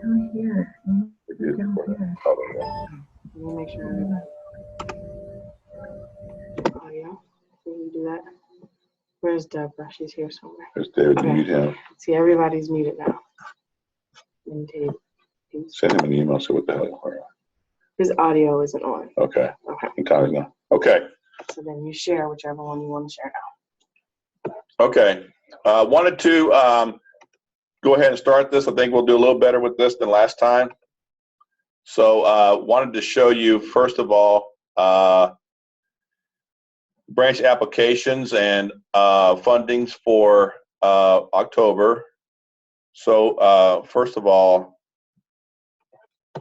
Down here. It is Down for here. Let me make sure everybody. Oh, yeah. So we do that. Where's Deborah? She's here somewhere. It's David to Okay. mute him. See, everybody's muted now. And Dave. Send him an email. So what the hell? His audio isn't on. Okay. Okay. And Tommy's not. Okay. So then you share whichever one you want to share now. Okay. Wanted to go ahead and start this. I think we'll do a little better with this than last time. So wanted to show you, first of all, branch applications and fundings for October. So first of all,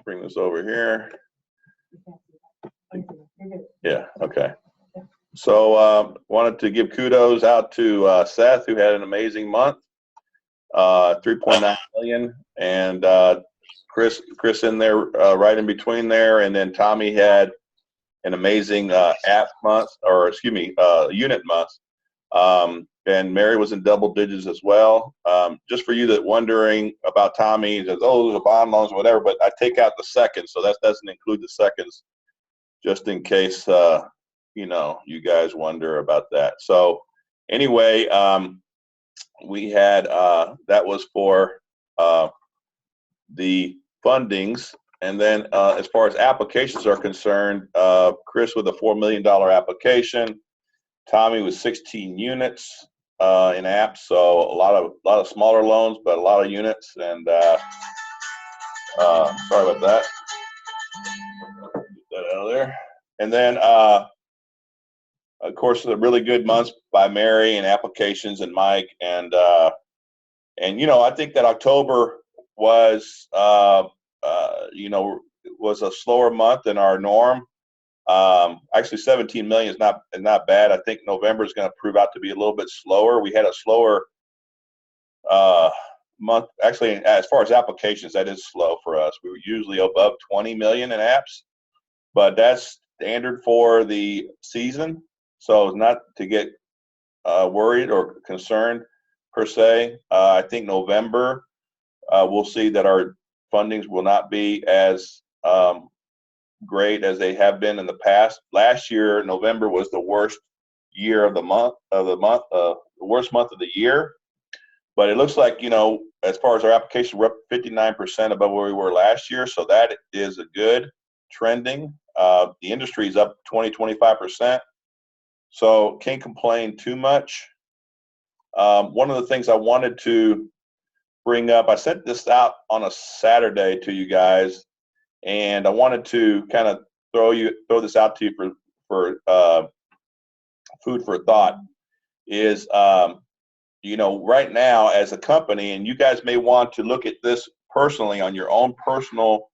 bring this over here. Yeah, okay. So wanted to give kudos out to Seth, who had an amazing month, 3.9 million, and Chris in there right in between there, and then Tommy had an amazing app month, or excuse me, unit month. And Mary was in double digits as well. Just for you that wondering about Tommy, says, oh, those are bond loans or whatever, but I take out the seconds, so that doesn't include the seconds, just in case you know, you guys wonder about that. So anyway, we had that was for the fundings. And then as far as applications are concerned, Chris with a $4 million application, Tommy with 16 units in apps, so a lot of smaller loans, but a lot of units. And sorry about that. Get that out of there. And then of course the really good months by Mary and applications and Mike, and you know, I think that October was you know, was a slower month than our norm. Actually 17 million is not bad. I think November is going to prove out to be a little bit slower. We had a slower month. Actually, as far as applications, that is slow for us. We were usually above 20 million in apps, but that's standard for the season. So not to get worried or concerned per se. I think November we'll see that our fundings will not be as great as they have been in the past. Last year, November was the worst year of the month, the worst month of the year. But it looks like, you know, as far as our application, we're up 59% above where we were last year. So that is a good trending. The industry is up 20-25%. So can't complain too much. One of the things I wanted to bring up, I sent this out on a Saturday to you guys, and I wanted to kind of throw this out to you for food for thought. Is you know, right now as a company, and you guys may want to look at this personally on your own personal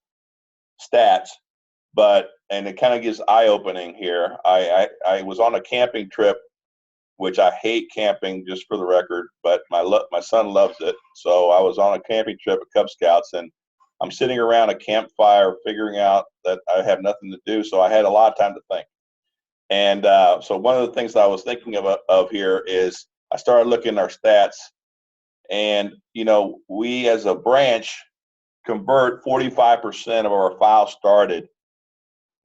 stats, and it kind of gives eye-opening here. I was on a camping trip, which I hate camping, just for the record, but my son loves it. So I was on a camping trip at Cub Scouts, and I'm sitting around a campfire figuring out that I have nothing to do. So I had a lot of time to think. And so one of the things that I was thinking of here is I started looking at our stats, and, you know, we as a branch convert 45% of our files started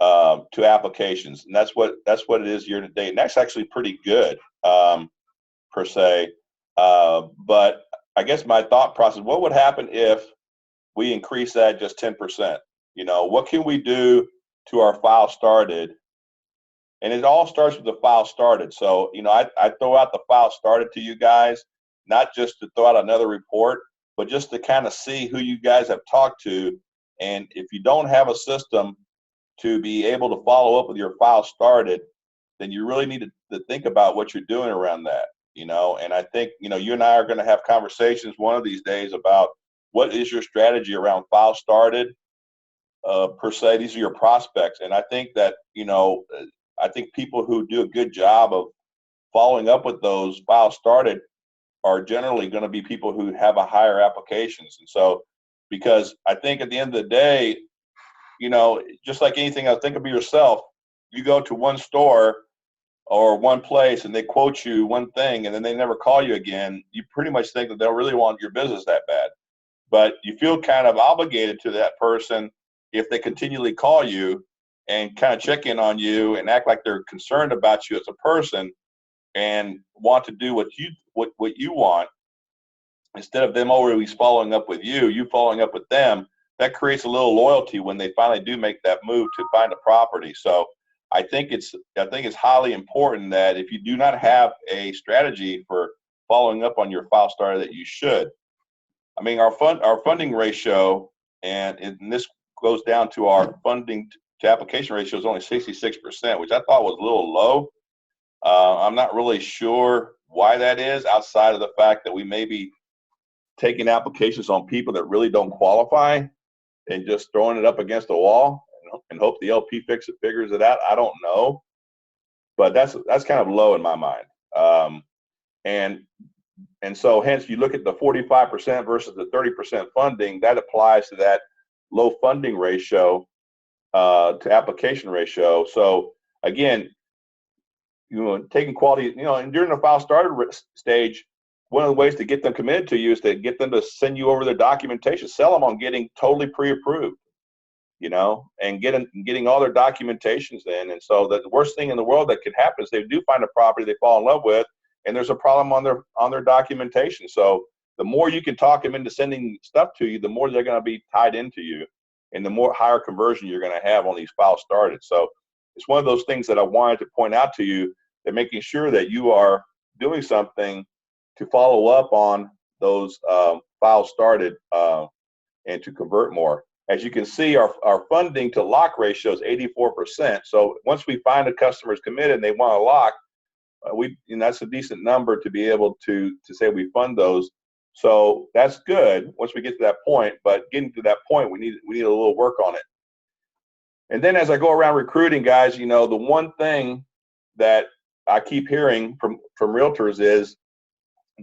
to applications. And that's what it is year to date. And that's actually pretty good per se. But I guess my thought process, what would happen if we increase that just 10%? You know, what can we do to our file started? And it all starts with the file started. So, you know, I throw out the file started to you guys, not just to throw out another report, but just to kind of see who you guys have talked to. And if you don't have a system to be able to follow up with your file started, then you really need to think about what you're doing around that, you know. And I think, you know, you and I are going to have conversations one of these days about what is your strategy around file started per se. These are your prospects. And I think that, you know, I think people who do a good job of following up with those files started are generally going to be people who have a higher applications. And so, because I think at the end of the day, you know, just like anything else, think of yourself. You go to one store or one place and they quote you one thing and then they never call you again. You pretty much think that they'll really want your business that bad. but you feel kind of obligated to that person if they continually call you and kind of check in on you and act like they're concerned about you as a person and want to do what you want, instead of them always following up with you, you following up with them. That creates a little loyalty when they finally do make that move to find a property. So I think it's highly important that if you do not have a strategy for following up on your file starter, that you should. I mean, our funding ratio, and this goes down to our funding to application ratio, is only 66%, which I thought was a little low. I'm not really sure why that is, outside of the fact that we may be taking applications on people that really don't qualify and just throwing it up against the wall and hope the LP figures it out. I don't know, but that's kind of low in my mind. And so hence you look at the 45% versus the 30% funding, that applies to that low funding ratio to application ratio. So again, taking quality, and during the file starter stage, one of the ways to get them committed to you is to get them to send you over their documentation, sell them on getting totally pre-approved, and getting all their documentations in. And so the worst thing in the world that could happen is they do find a property they fall in love with, and there's a problem on their documentation. So the more you can talk them into sending stuff to you, the more they're going to be tied into you, and the more higher conversion you're going to have on these files started. So it's one of those things that I wanted to point out to you, that making sure that you are doing something to follow up on those files started and to convert more. As you can see, our funding to lock ratio is 84%. So once we find a customer is committed and they want to lock, that's a decent number to be able to say we fund those. So that's good once we get to that point. But getting to that point, we need a little work on it. And then as I go around recruiting, guys, the one thing that I keep hearing from realtors is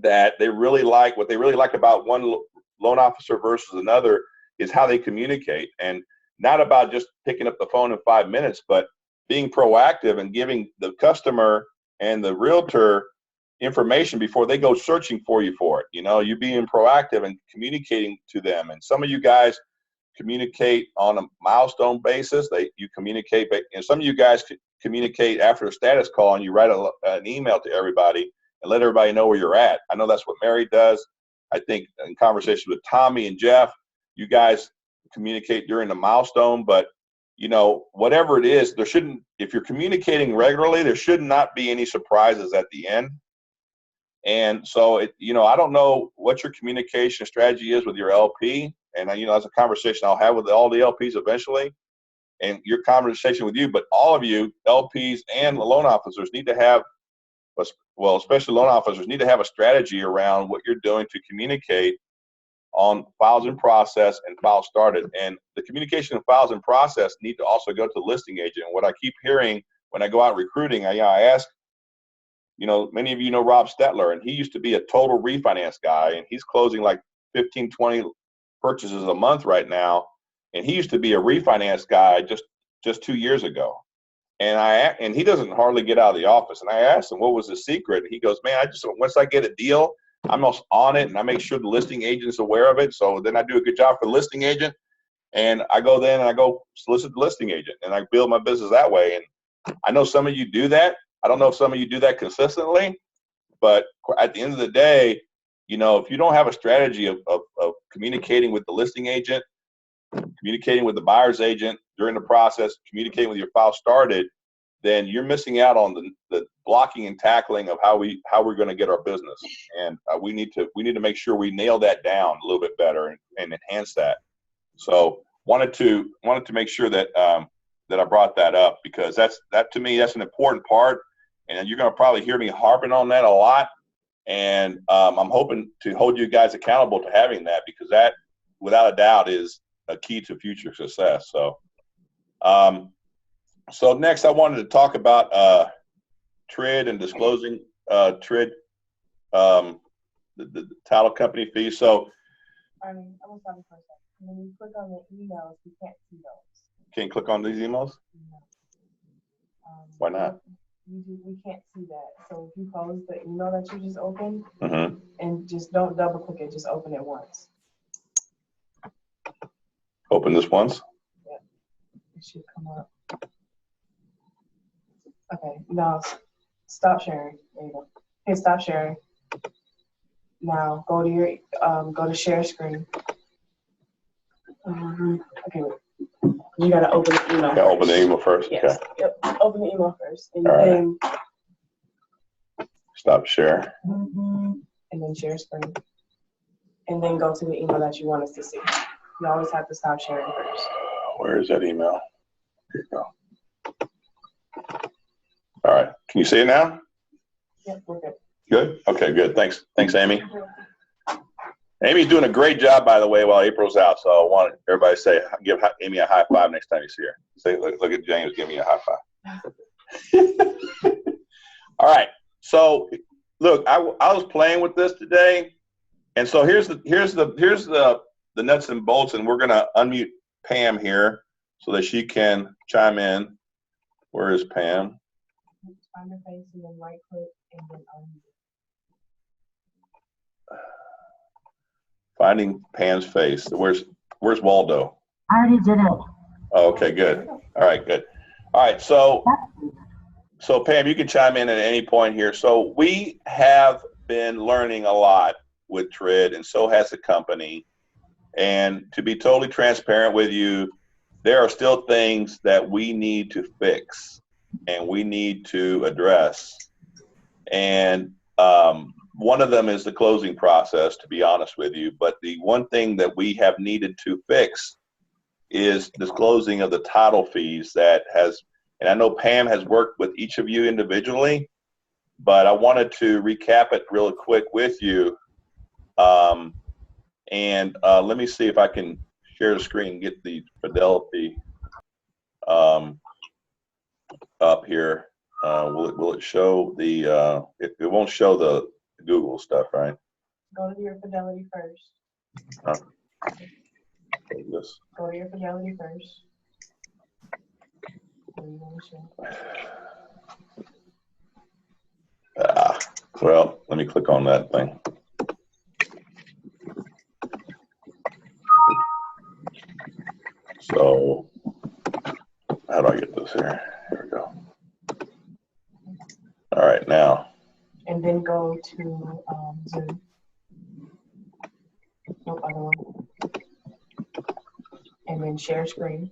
that what they really like about one loan officer versus another is how they communicate, and not about just picking up the phone in 5 minutes, but being proactive and giving the customer and the realtor information before they go searching for you for it. You being proactive and communicating to them. And some of you guys communicate on a milestone basis. You communicate, and some of you guys communicate after a status call, and you write an email to everybody and let everybody know where you're at. I know that's what Mary does. I think in conversation with Tommy and Jeff, you guys communicate during the milestone, but whatever it is, if you're communicating regularly, there should not be any surprises at the end. And so I don't know what your communication strategy is with your LP, and that's a conversation I'll have with all the LPs eventually, and your conversation with you. But all of you LPs and the loan officers need to have, especially loan officers, need to have a strategy around what you're doing to communicate on files in process and files started. And the communication of files in process need to also go to the listing agent. And what I keep hearing when I go out recruiting, I ask, many of you know Rob Stetler, and he used to be a total refinance guy, and he's closing like 15, 20 purchases a month right now. And he used to be a refinance guy just 2 years ago. And he doesn't hardly get out of the office. And I asked him what was the secret. And he goes, man, once I get a deal, I'm also on it, and I make sure the listing agent's aware of it. So then I do a good job for the listing agent, and I go solicit the listing agent, and I build my business that way. And I know some of you do that. I don't know if some of you do that consistently, but at the end of the day, if you don't have a strategy of communicating with the listing agent, communicating with the buyer's agent during the process, communicating with your file started, then you're missing out on the blocking and tackling of how we're going to get our business. And we need to make sure we nail that down a little bit better and enhance that. So wanted to make sure that that I brought that up, because that to me, that's an important part, and you're going to probably hear me harping on that a lot. And I'm hoping to hold you guys accountable to having that, because that, without a doubt, is a key to future success. So next, I wanted to talk about TRID and disclosing TRID, the title company fees. So, I will stop you for a second. When you click on the emails, you can't see those. Can't click on these emails? No. Why not? We can't see that. So if you close the email that you just opened, Mm-hmm. and just don't double click it, just open it once. Open this once. It should come up. Okay, now stop sharing. There you go. Okay, stop sharing. Now go to your go to share screen. Okay, wait. You gotta open the email. Yeah, open the email first. Yes. Okay. Yep. Open the email first, and All right. then Stop share. and then share screen, and then go to the email that you want us to see. You always have to stop sharing first. Where is that email? Here you go. All right. Can you see it now? Yep, we're good. Good. Okay, good. Thanks. Thanks, Amy. Amy's doing a great job, by the way, while April's out. So I want everybody to say, give Amy a high five next time you see her. Say, look at James, give me a high five. All right. So look, I was playing with this today, and so here's the nuts and bolts, and we're gonna unmute Pam here so that she can chime in. Where is Pam? Find your face and then right click and then unmute. Finding Pam's face. Where's Waldo? I already did it. Oh, okay, good. All right, good. All right, so Pam, you can chime in at any point here. So we have been learning a lot with TRID, and so has the company. And to be totally transparent with you, there are still things that we need to fix and we need to address. And one of them is the closing process, to be honest with you. But the one thing that we have needed to fix is disclosing of the title fees that has, and I know Pam has worked with each of you individually, but I wanted to recap it real quick with you. Let me see if I can share the screen and get the Fidelity up here. Will it show the, it won't show the Google stuff, right? Go to your Fidelity first. This. Go to your Fidelity first. What do you want to show? Well, let me click on that thing. So, how do I get this here? Here we go. All right, now. And then go to Zoom. No other one. And then share screen.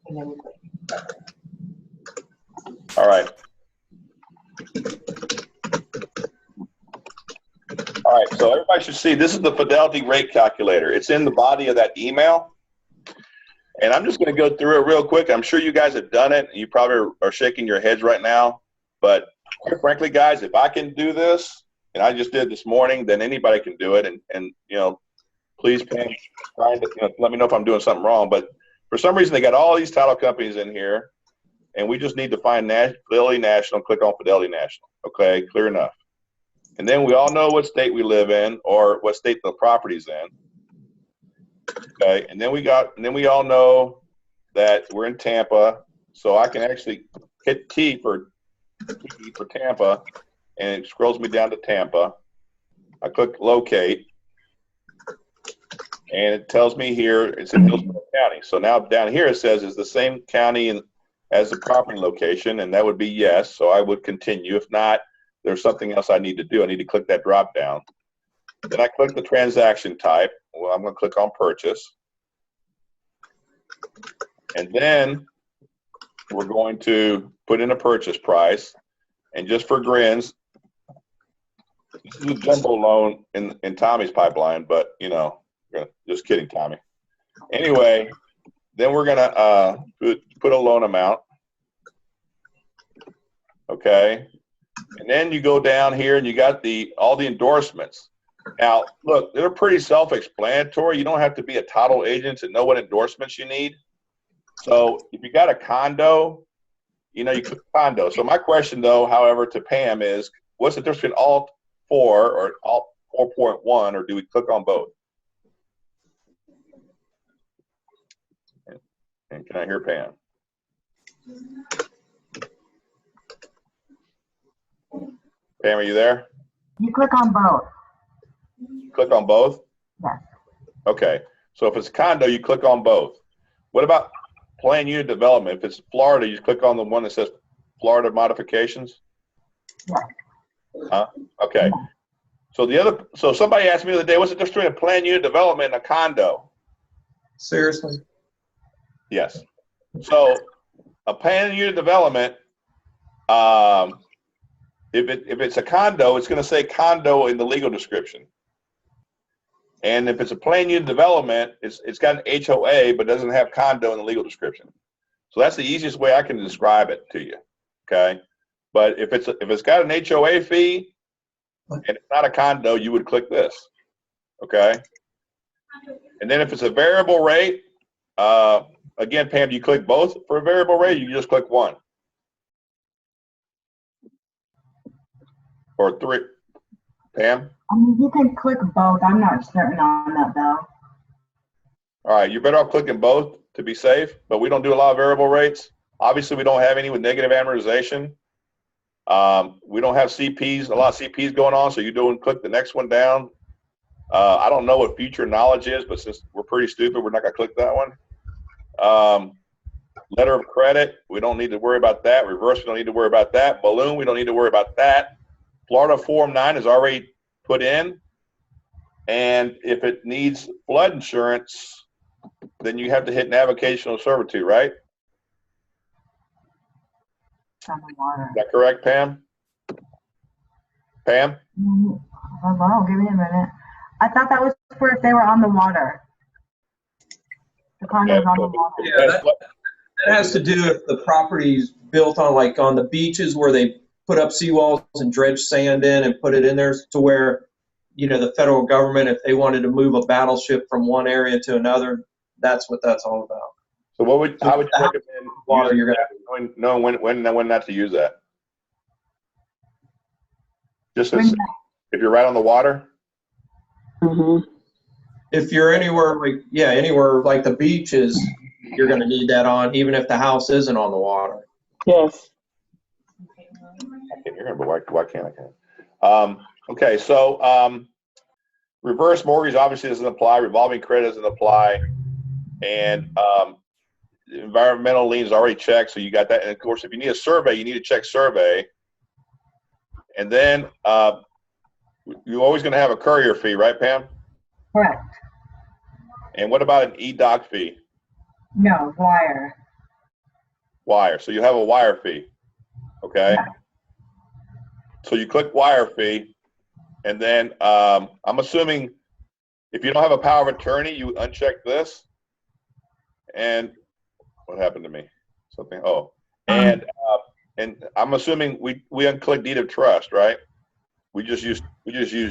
And then click. All right. All right, so everybody should see, this is the Fidelity rate calculator. It's in the body of that email. And I'm just going to go through it real quick. I'm sure you guys have done it. And you probably are shaking your heads right now. But quite frankly, guys, if I can do this, and I just did this morning, then anybody can do it. And you know, please, Pam, let me know if I'm doing something wrong. But for some reason, they got all these title companies in here. And we just need to find Fidelity National, click on Fidelity National. Okay, clear enough. And then we all know what state we live in or what state the property's in. Okay, and then we all know that we're in Tampa, so I can actually hit T for Tampa, and it scrolls me down to Tampa. I click locate, and it tells me here it's in Hillsborough County. So now down here it says it's the same county as the property location, and that would be yes. So I would continue. If not, there's something else I need to do. I need to click that drop down. Then I click the transaction type. Well, I'm going to click on purchase. And then we're going to put in a purchase price. And just for grins, this is a jumbo loan in Tommy's pipeline, but, you know, just kidding, Tommy. Anyway, then we're going to put a loan amount. Okay. And then you go down here and you got all the endorsements. Now, look, they're pretty self-explanatory. You don't have to be a title agent to know what endorsements you need. So if you got a condo, you know, you click condo. So my question, though, however, to Pam is, what's the difference between Alt 4 or Alt 4.1, or do we click on both? And can I hear Pam? Pam, are you there? You click on both. Click on both? Yes. Okay. So if it's a condo, you click on both. What about planned unit development? If it's Florida, you click on the one that says Florida modifications? Yeah. Huh? Okay. So somebody asked me the other day, what's the difference between a planned unit development and a condo? Seriously? Yes. So a planned unit development, if it's a condo, it's going to say condo in the legal description. And if it's a planned unit development, it's got an HOA, but doesn't have condo in the legal description. So that's the easiest way I can describe it to you. Okay. But if it's got an HOA fee and it's not a condo, you would click this. Okay. And then if it's a variable rate, again, Pam, do you click both for a variable rate? You just click one or three. Pam? I mean, you can click both. I'm not certain on that though. All right, you're better off clicking both to be safe, but we don't do a lot of variable rates. Obviously, we don't have any with negative amortization. We don't have CPs, a lot of CPs going on, so you do click the next one down. I don't know what future knowledge is, but since we're pretty stupid, we're not going to click that one. Letter of credit, we don't need to worry about that. Reverse, we don't need to worry about that. Balloon, we don't need to worry about that. Florida Form 9 is already put in. And if it needs flood insurance, then you have to hit navigational servitude, right? It's on the water. Is that correct, Pam? Pam? Hello, give me a minute. I thought that was for if they were on the water. The condos on the water. Yeah, that has to do if the property's built on, like, on the beaches where they put up seawalls and dredge sand in and put it in there to where, you know, the federal government, if they wanted to move a battleship from one area to another, that's what that's all about. So how would you recommend Water, using you're that, knowing when not to use that? Just When as, if you're right on the water? If you're anywhere like, yeah, anywhere like the beaches, you're going to need that on, even if the house isn't on the water. Yes. I can hear him, but why can't I? Okay, so reverse mortgage obviously doesn't apply. Revolving credit doesn't apply. And environmental liens already checked, so you got that. And of course, if you need a survey, you need to check survey. And then you're always going to have a courier fee, right, Pam? Correct. And what about an e-doc fee? No, wire. Wire. So you have a wire fee. Okay. So you click wire fee, and then I'm assuming if you don't have a power of attorney, you uncheck this. And what happened to me? Something. Oh, and I'm assuming we unclick deed of trust, right? We just use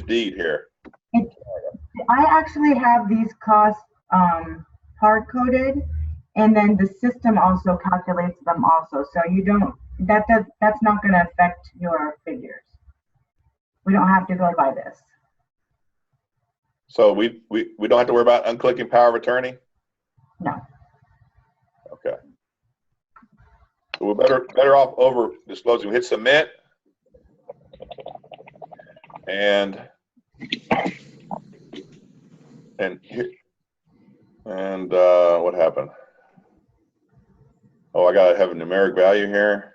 deed here. I actually have these costs hard coded, and then the system also calculates them also. So you don't, that's not going to affect your figures. We don't have to go by this. So we don't have to worry about unclicking power of attorney? No. Okay. So we're better off over disclosing. We hit submit. And what happened? Oh, I gotta have a numeric value here.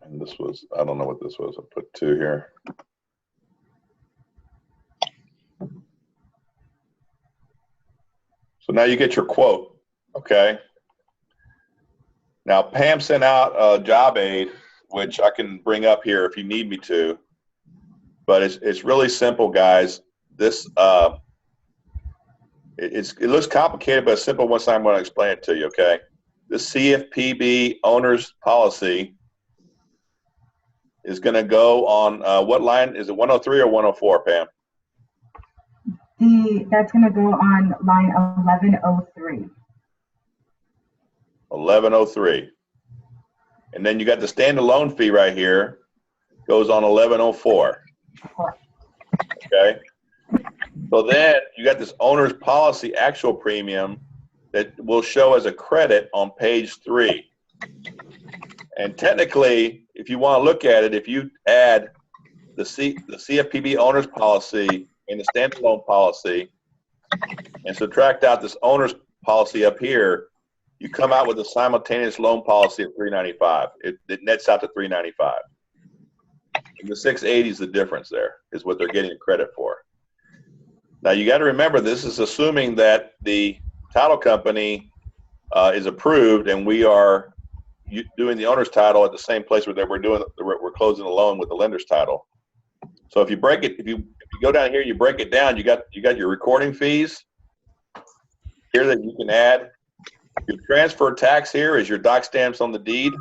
And this was, I don't know what this was. I put 2 here. So now you get your quote, okay? Now Pam sent out a job aid, which I can bring up here if you need me to, but it's really simple, guys. This it looks complicated, but it's simple once I'm going to explain it to you, okay? The CFPB owner's policy is going to go on what line? Is it 103 or 104, Pam? That's going to go on line 1103. 1103. And then you got the standalone fee right here, goes on 1104. Okay. So then you got this owner's policy actual premium that will show as a credit on page 3. And technically, if you want to look at it, if you add the CFPB owner's policy and the standalone policy and subtract out this owner's policy up here, you come out with a simultaneous loan policy of $395. It nets out to $395. And the $680 is the difference there, is what they're getting credit for. Now you got to remember, this is assuming that the title company is approved and we are doing the owner's title at the same place where we're closing the loan with the lender's title. So if you break it, if you go down here, you break it down, you got your recording fees here that you can add. Your transfer tax here is your doc stamps on the deed.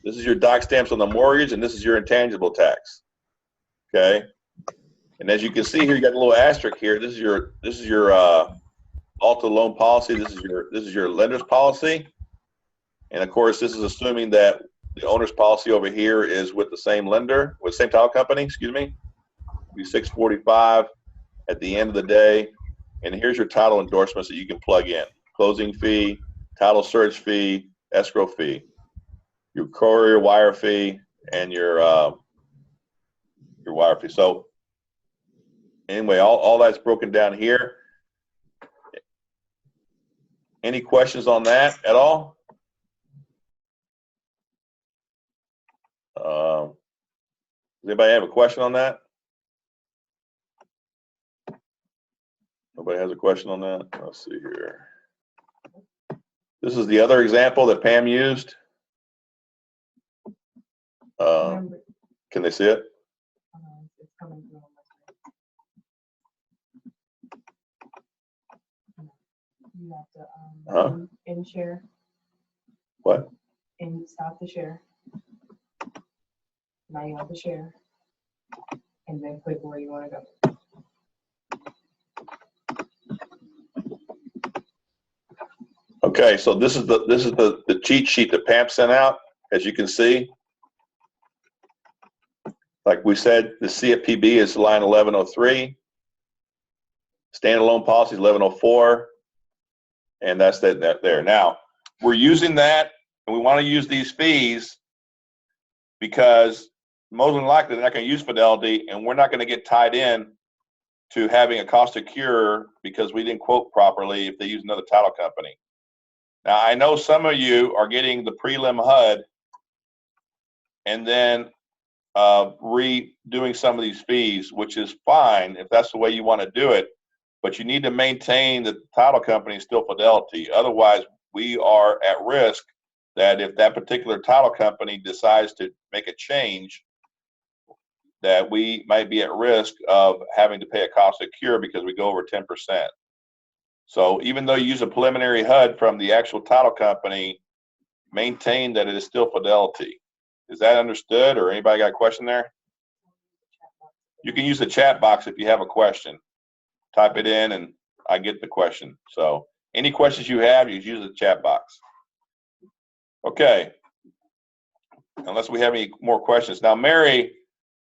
This is your doc stamps on the mortgage, and this is your intangible tax. Okay. And as you can see here, you got a little asterisk here. This is your Alta loan policy. This is your lender's policy. And of course, this is assuming that the owner's policy over here is with the same lender, with the same title company, excuse me. It'll be $645 at the end of the day. And here's your title endorsements that you can plug in. Closing fee, title search fee, escrow fee, your courier wire fee, and your wire fee. So anyway, all that's broken down here. Any questions on that at all? Does anybody have a question on that? Nobody has a question on that? Let's see here. This is the other example that Pam used. Can they see it? It's coming through. You have to end share. What? And stop the share. Now you have to share. And then click where you want to go. Okay, so this is the cheat sheet that Pam sent out, as you can see. Like we said, the CFPB is line 1103. Standalone policy is 1104. And that's that there. Now, we're using that, and we want to use these fees because most than likely they're not going to use Fidelity, and we're not going to get tied in to having a cost of cure because we didn't quote properly if they use another title company. Now, I know some of you are getting the prelim HUD and then redoing some of these fees, which is fine if that's the way you want to do it, but you need to maintain that the title company is still Fidelity. Otherwise, we are at risk that if that particular title company decides to make a change, that we might be at risk of having to pay a cost of cure because we go over 10%. So even though you use a preliminary HUD from the actual title company, maintain that it is still Fidelity. Is that understood, or anybody got a question there? You can use the chat box if you have a question. Type it in and I get the question. So any questions you have, you use the chat box. Okay. Unless we have any more questions. Now, Mary,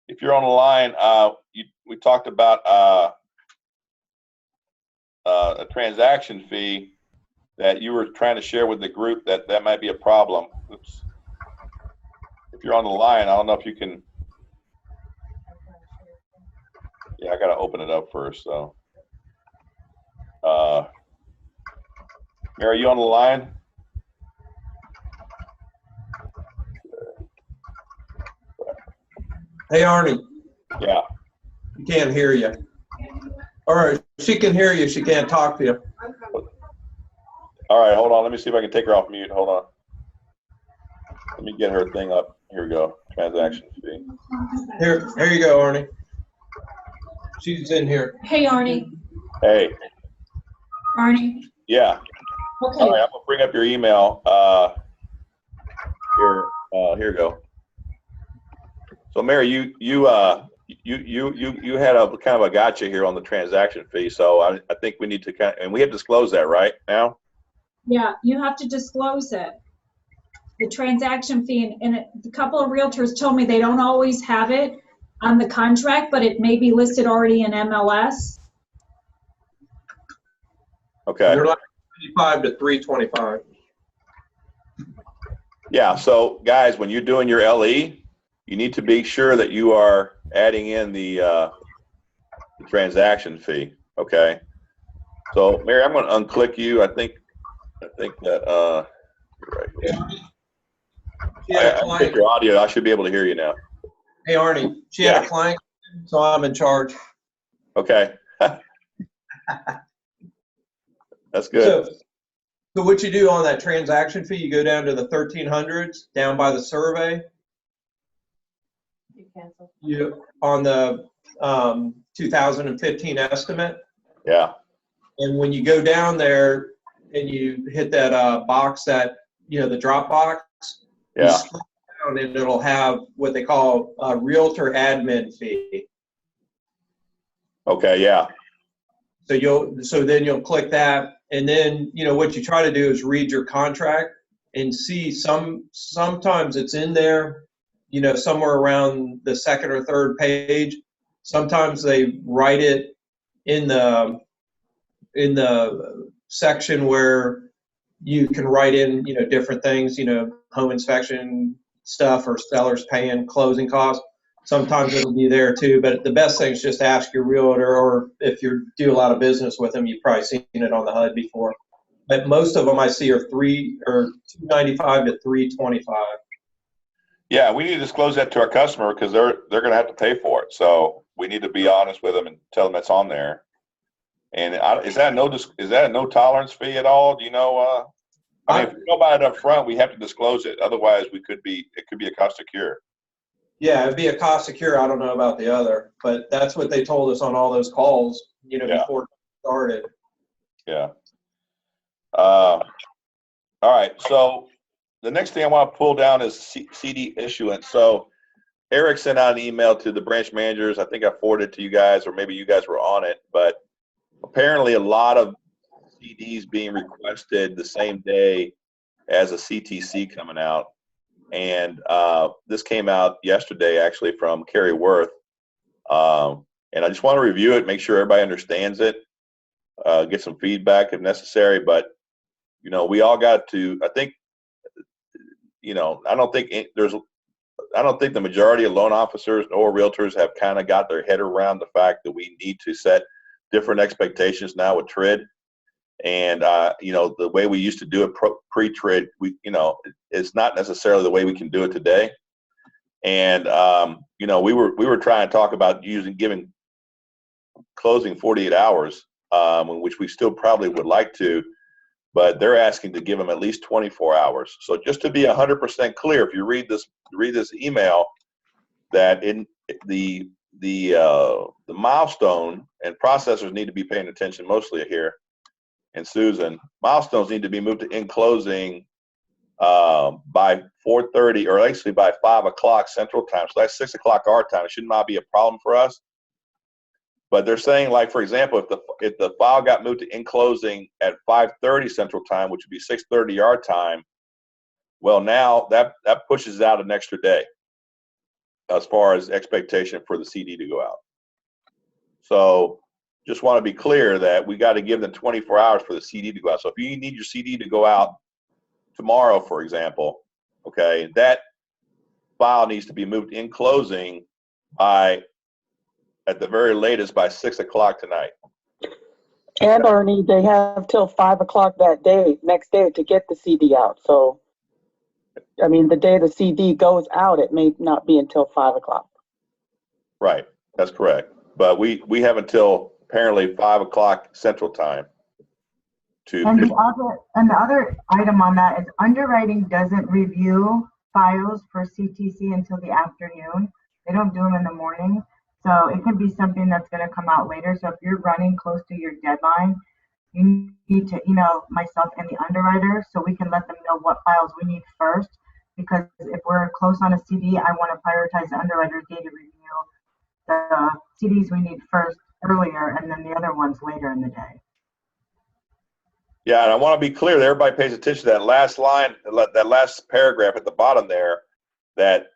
if you're on the line, we talked about a transaction fee that you were trying to share with the group that might be a problem. Oops. If you're on the line, I don't know if you can. Yeah, I got to open it up first. So, Mary, are you on the line? Hey, Arnie. Yeah. She can't hear you. Or she can hear you. She can't talk to you. All right, hold on. Let me see if I can take her off mute. Hold on. Let me get her thing up. Here we go. Transaction fee. Here you go, Arnie. She's in here. Hey, Arnie. Hey. Arnie. Yeah. Okay. All right, I'm gonna bring up your email. Here you go. So, Mary, you had a kind of a gotcha here on the transaction fee. So I think we need to and we have to disclose that right now. Yeah, you have to disclose it. The transaction fee, and a couple of realtors told me they don't always have it on the contract, but it may be listed already in MLS. Okay. They're like 55 to 325. Yeah. So, guys, when you're doing your LE, you need to be sure that you are adding in the transaction fee. Okay. So Mary, I'm going to unclick you. I think that you're right. She had a I client. think your audio. I should be able to hear you now. Hey, Arnie, she had a client, so I'm in charge. Okay. That's good. So what you do on that transaction fee, you go down to the 1300s, down by the survey. You cancel. You on the 2015 estimate, Yeah. and when you go down there and you hit that box, that the drop box, you Yeah. scroll down and it'll have what they call a realtor admin fee. Okay. Yeah. So then you'll click that, and then what you try to do is read your contract and see sometimes it's in there, somewhere around the second or third page. Sometimes they write it in the section where you can write in different things, home inspection stuff or sellers paying closing costs. Sometimes it'll be there too, but the best thing is just ask your realtor, or if you do a lot of business with them, you've probably seen it on the HUD before. But most of them I see are $295 to $325. Yeah. We need to disclose that to our customer because they're going to have to pay for it. So we need to be honest with them and tell them it's on there. And is that a no tolerance fee at all? Do you know? I mean, if we know about it up front, we have to disclose it. Otherwise, it could be a cost of cure. Yeah, it'd be a cost secure. I don't know about the other, but that's what they told us on all those calls, before it started. Yeah. All right. So the next thing I want to pull down is CD issuance. So Eric sent out an email to the branch managers. I think I forwarded it to you guys, or maybe you guys were on it. But apparently, a lot of CDs being requested the same day as a CTC coming out. And this came out yesterday, actually, from Kerry Worth. And I just want to review it, make sure everybody understands it, get some feedback if necessary. But, we all got to, I think, I don't think the majority of loan officers or realtors have kind of got their head around the fact that we need to set different expectations now with TRID. And, the way we used to do it pre-TRID, it's not necessarily the way we can do it today. And, we were trying to talk about giving closing 48 hours, which we still probably would like to, but they're asking to give them at least 24 hours. So just to be 100% clear, if you read this email, that in the milestone, and processors need to be paying attention mostly here, and Susan, milestones need to be moved to in closing by 4:30, or actually by 5 o'clock Central Time. So that's 6 o'clock our time. It should not be a problem for us. But they're saying, like, for example, if the file got moved to in closing at 5:30 Central Time, which would be 6:30 our time, well, now that pushes out an extra day as far as expectation for the CD to go out. So just want to be clear that we got to give them 24 hours for the CD to go out. So if you need your CD to go out tomorrow, for example, okay, that file needs to be moved in closing at the very latest by 6 o'clock tonight. And Arnie, they have till 5 o'clock next day to get the CD out. So, I mean, the day the CD goes out, it may not be until 5 o'clock. Right, that's correct. But we have until apparently 5 o'clock Central Time to. And the other item on that is underwriting doesn't review files for CTC until the afternoon. They don't do them in the morning. So it can be something that's going to come out later. So if you're running close to your deadline, you need to email myself and the underwriter so we can let them know what files we need first. Because if we're close on a CD, I want to prioritize the underwriter's data review. The CDs we need first earlier, and then the other ones later in the day. Yeah, and I want to be clear that everybody pays attention to that last line, that last paragraph at the bottom there, that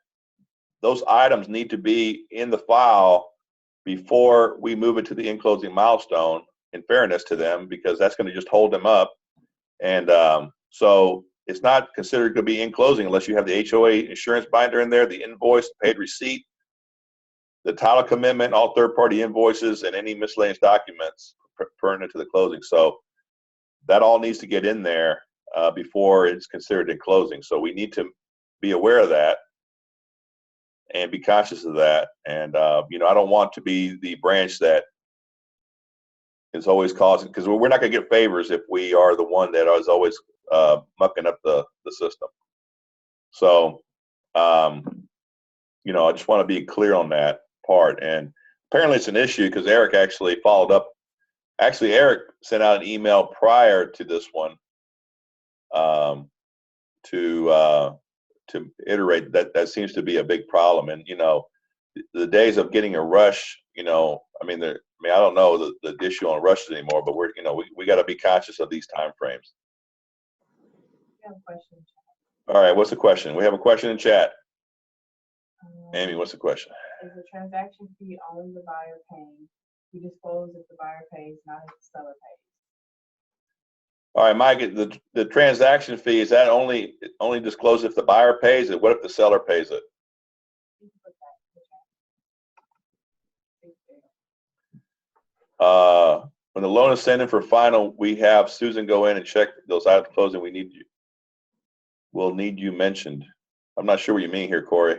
those items need to be in the file before we move it to the in-closing milestone, in fairness to them, because that's going to just hold them up. And so it's not considered to be in closing unless you have the HOA insurance binder in there, the invoice, paid receipt, the title commitment, all third-party invoices, and any miscellaneous documents pertinent to the closing. So that all needs to get in there before it's considered in closing. So we need to be aware of that and be conscious of that. And, you know, I don't want to be the branch that is always causing, because we're not going to get favors if we are the one that is always mucking up the system. So, you know, I just want to be clear on that part. And apparently it's an issue because Eric actually followed up. Actually, Eric sent out an email prior to this one to iterate that seems to be a big problem. And, you know, the days of getting a rush, you know, I mean, I don't know the issue on rushes anymore, but you know, we got to be conscious of these time frames. I have a question. All right, what's the question? We have a question in chat. Amy, what's the question? Is the transaction fee only the buyer paying? You disclose if the buyer pays, not if the seller pays. All right, Mike, the transaction fee, is that only disclosed if the buyer pays it? What if the seller pays it? You can put that in the chat. When the loan is sent in for final, we have Susan go in and check those items closing. We'll need you mentioned. I'm not sure what you mean here, Corey.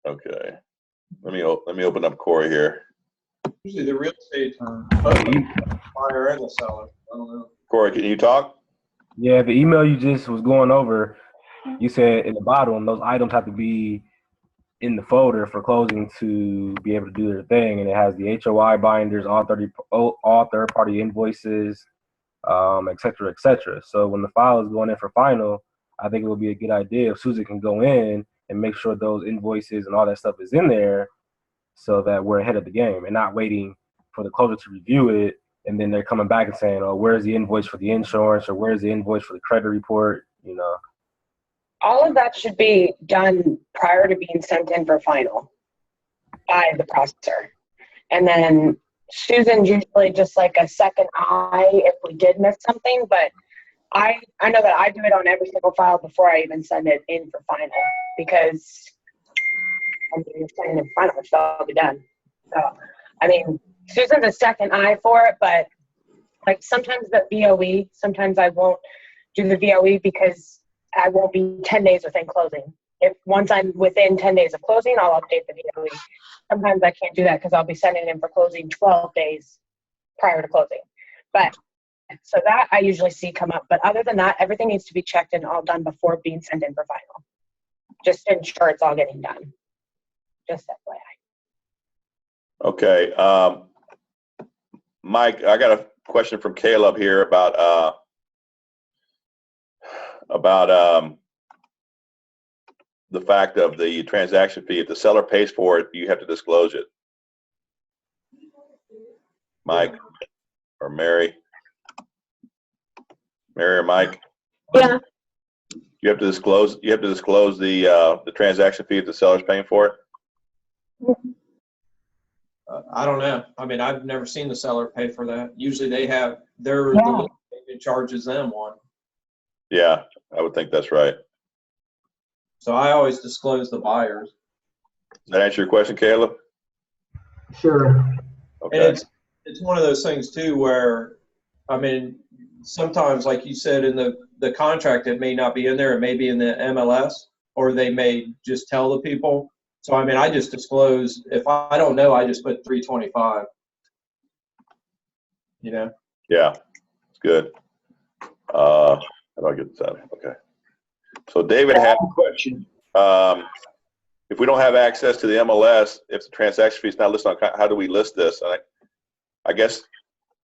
Okay, let me open up Corey here. Usually the real estate, both the buyer and the seller. I don't know. Corey, can you talk? Yeah, the email you just was going over, you said in the bottom, those items have to be in the folder for closing to be able to do their thing. And it has the HOI binders, all third-party invoices, et cetera, et cetera. So when the file is going in for final, I think it would be a good idea if Susan can go in and make sure those invoices and all that stuff is in there so that we're ahead of the game and not waiting for the closer to review it. And then they're coming back and saying, oh, where's the invoice for the insurance, or where's the invoice for the credit report, you know? All of that should be done prior to being sent in for final by the processor. And then Susan's usually just like a second eye if we did miss something, but I know that I do it on every single file before I even send it in for final, because I'm sending it for final, which will be done. So, I mean, Susan's a second eye for it, but like sometimes the VOE, sometimes I won't do the VOE because I won't be 10 days within closing. If once I'm within 10 days of closing, I'll update the VOE. Sometimes I can't do that because I'll be sending in for closing 12 days prior to closing. But so that I usually see come up. But other than that, everything needs to be checked and all done before being sent in for final. Just to ensure it's all getting done. Just FYI. Okay. Mike, I got a question from Caleb here about the fact of the transaction fee. If the seller pays for it, you have to disclose it. Mike or Mary? Mary or Mike? Yeah. You have to disclose the transaction fee if the seller's paying for it? I don't know. I mean, I've never seen the seller pay for that. Usually they have the one that charges them one. Yeah, I would think that's right. So I always disclose the buyers. Does that answer your question, Caleb? Sure. Okay. And it's one of those things too where, I mean, sometimes like you said in the contract, it may not be in there. It may be in the MLS, or they may just tell the people. So, I mean, I just disclose, if I don't know, I just put 325, you know? Yeah, it's good. How do I get this out? Okay. So David had a question. If we don't have access to the MLS, if the transaction fee is not listed on, how do we list this? And I guess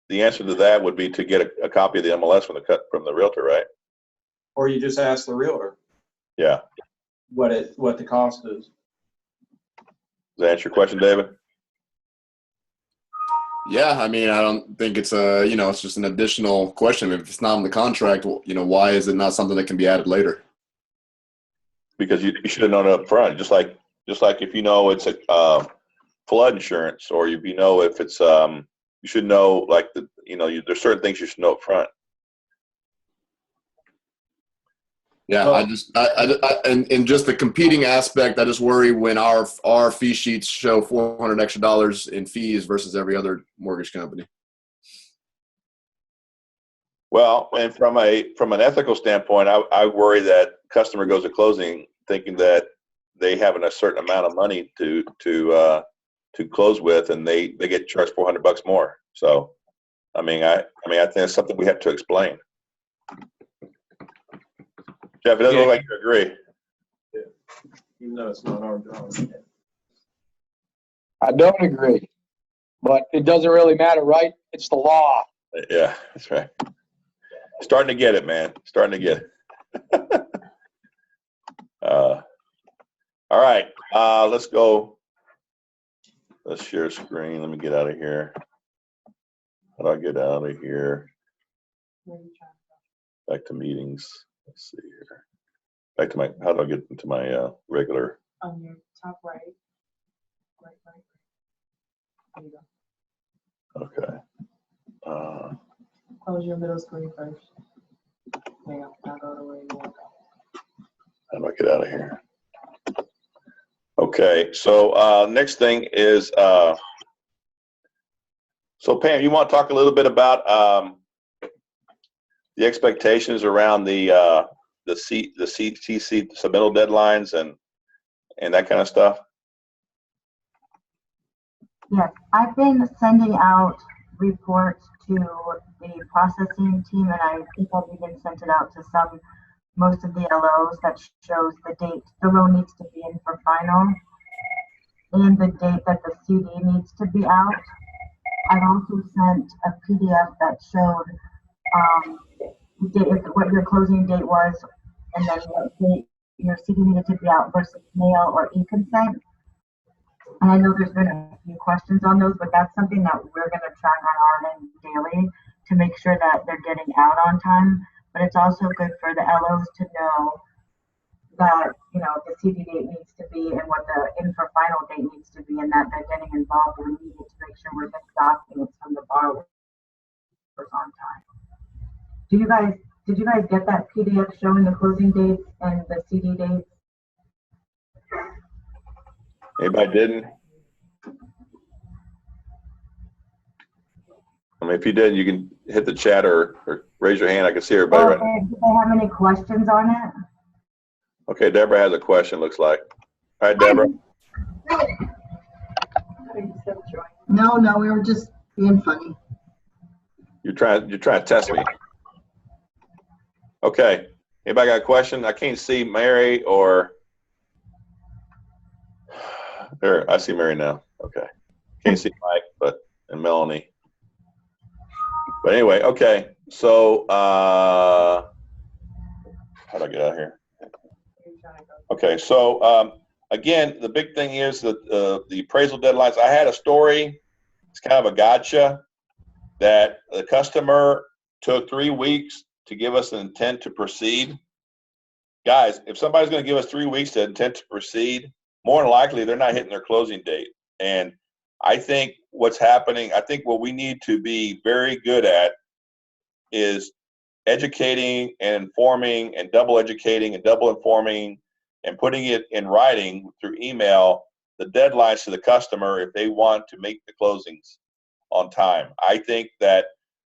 the answer to that would be to get a copy of the MLS from the realtor, right? Or you just ask the realtor. Yeah. What the cost is. Does that answer your question, David? Yeah, I mean, I don't think it's it's just an additional question. If it's not in the contract, why is it not something that can be added later? Because you should have known it up front. Just like if you know it's a flood insurance, or if you know if it's you should know there's certain things you should know up front. Yeah, Well- and just the competing aspect, I just worry when our fee sheets show $400 extra in fees versus every other mortgage company. Well, and from an ethical standpoint, I worry that customer goes to closing thinking that they have a certain amount of money to close with, and they get charged $400 more. So, I think it's something we have to explain. Jeff, it doesn't look like you agree. Even though it's not our job. I don't agree, but it doesn't really matter, right? It's the law. Yeah, that's right. Starting to get it, man. Starting to get it. All right, let's go. Let's share screen. Let me get out of here. How do I get out of here? Back to meetings. Let's see here. Back to my, how do I get into my regular? On your top right. Right. There you go. Okay. Close your middle screen first. There you go. Now go to where you want to go. How do I get out of here? Okay, so next thing is, so Pam, you want to talk a little bit about the expectations around the CTC submittal deadlines and that kind of stuff? Yes, I've been sending out reports to the processing team, and I think I've even sent it out to most of the LOs that shows the date the loan needs to be in for final and the date that the CD needs to be out. I've also sent a PDF that showed what your closing date was, and then what date your CD needed to be out versus mail or e-consent. And I know there's been a few questions on those, but that's something that we're going to track on our end daily to make sure that they're getting out on time. But it's also good for the LOs to know that, the CD date needs to be and what the in for final date needs to be, and that they're getting involved when needed to make sure we're getting documents from the borrowers on time. Did you guys get that PDF showing the closing dates and the CD dates? Anybody didn't? If you did, you can hit the chat or raise your hand. I can see everybody right now. Do they have any questions on it? Okay, Deborah has a question, looks like. All right, Deborah. No, we were just being funny. You're trying to test me. Okay. Anybody got a question? I can't see Mary or there. I see Mary now. Okay. Can't see Mike, and Melanie. But anyway, okay. So how do I get out of here? Okay. So again, the big thing is that the appraisal deadlines. I had a story. It's kind of a gotcha that the customer took 3 weeks to give us an intent to proceed. Guys, if somebody's going to give us 3 weeks to intent to proceed, more than likely they're not hitting their closing date. And I think what's happening, I think what we need to be very good at is educating and informing and double educating and double informing and putting it in writing through email, the deadlines to the customer if they want to make the closings on time. I think that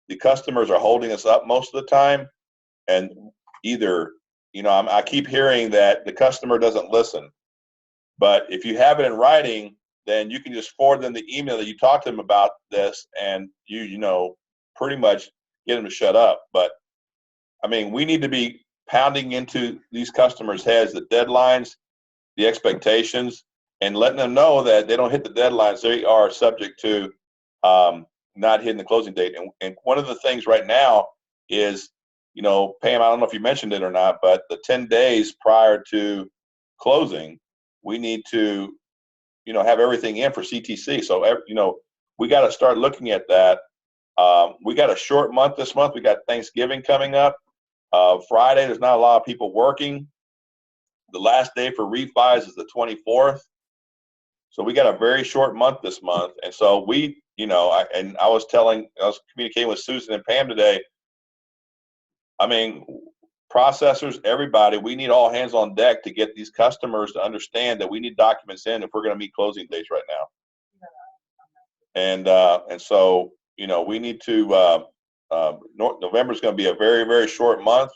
the customers are holding us up most of the time, and either, I keep hearing that the customer doesn't listen. But if you have it in writing, then you can just forward them the email that you talked to them about this, and you pretty much get them to shut up. But we need to be pounding into these customers' heads the deadlines, the expectations, and letting them know that they don't hit the deadlines, they are subject to not hitting the closing date. And one of the things right now is, Pam, I don't know if you mentioned it or not, but the 10 days prior to closing, we need to, have everything in for CTC. So, we got to start looking at that. We got a short month this month. We got Thanksgiving coming up. Friday, there's not a lot of people working. The last day for refis is the 24th. So we got a very short month this month. And so we, I was communicating with Susan and Pam today. processors, everybody, we need all hands on deck to get these customers to understand that we need documents in if we're going to meet closing dates right now. And so, you know, we need to, November is going to be a very, very short month.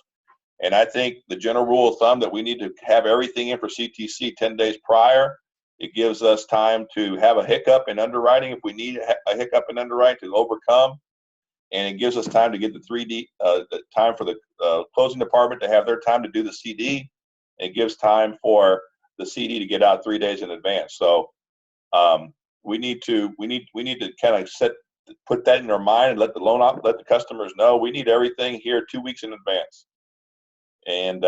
And I think the general rule of thumb that we need to have everything in for CTC 10 days prior. It gives us time to have a hiccup in underwriting if we need a hiccup in underwriting to overcome. And it gives us time to get the 3D, the time for the closing department to have their time to do the CD. It gives time for the CD to get out 3 days in advance. So we need to kind of put that in our mind and let the customers know we need everything here 2 weeks in advance. And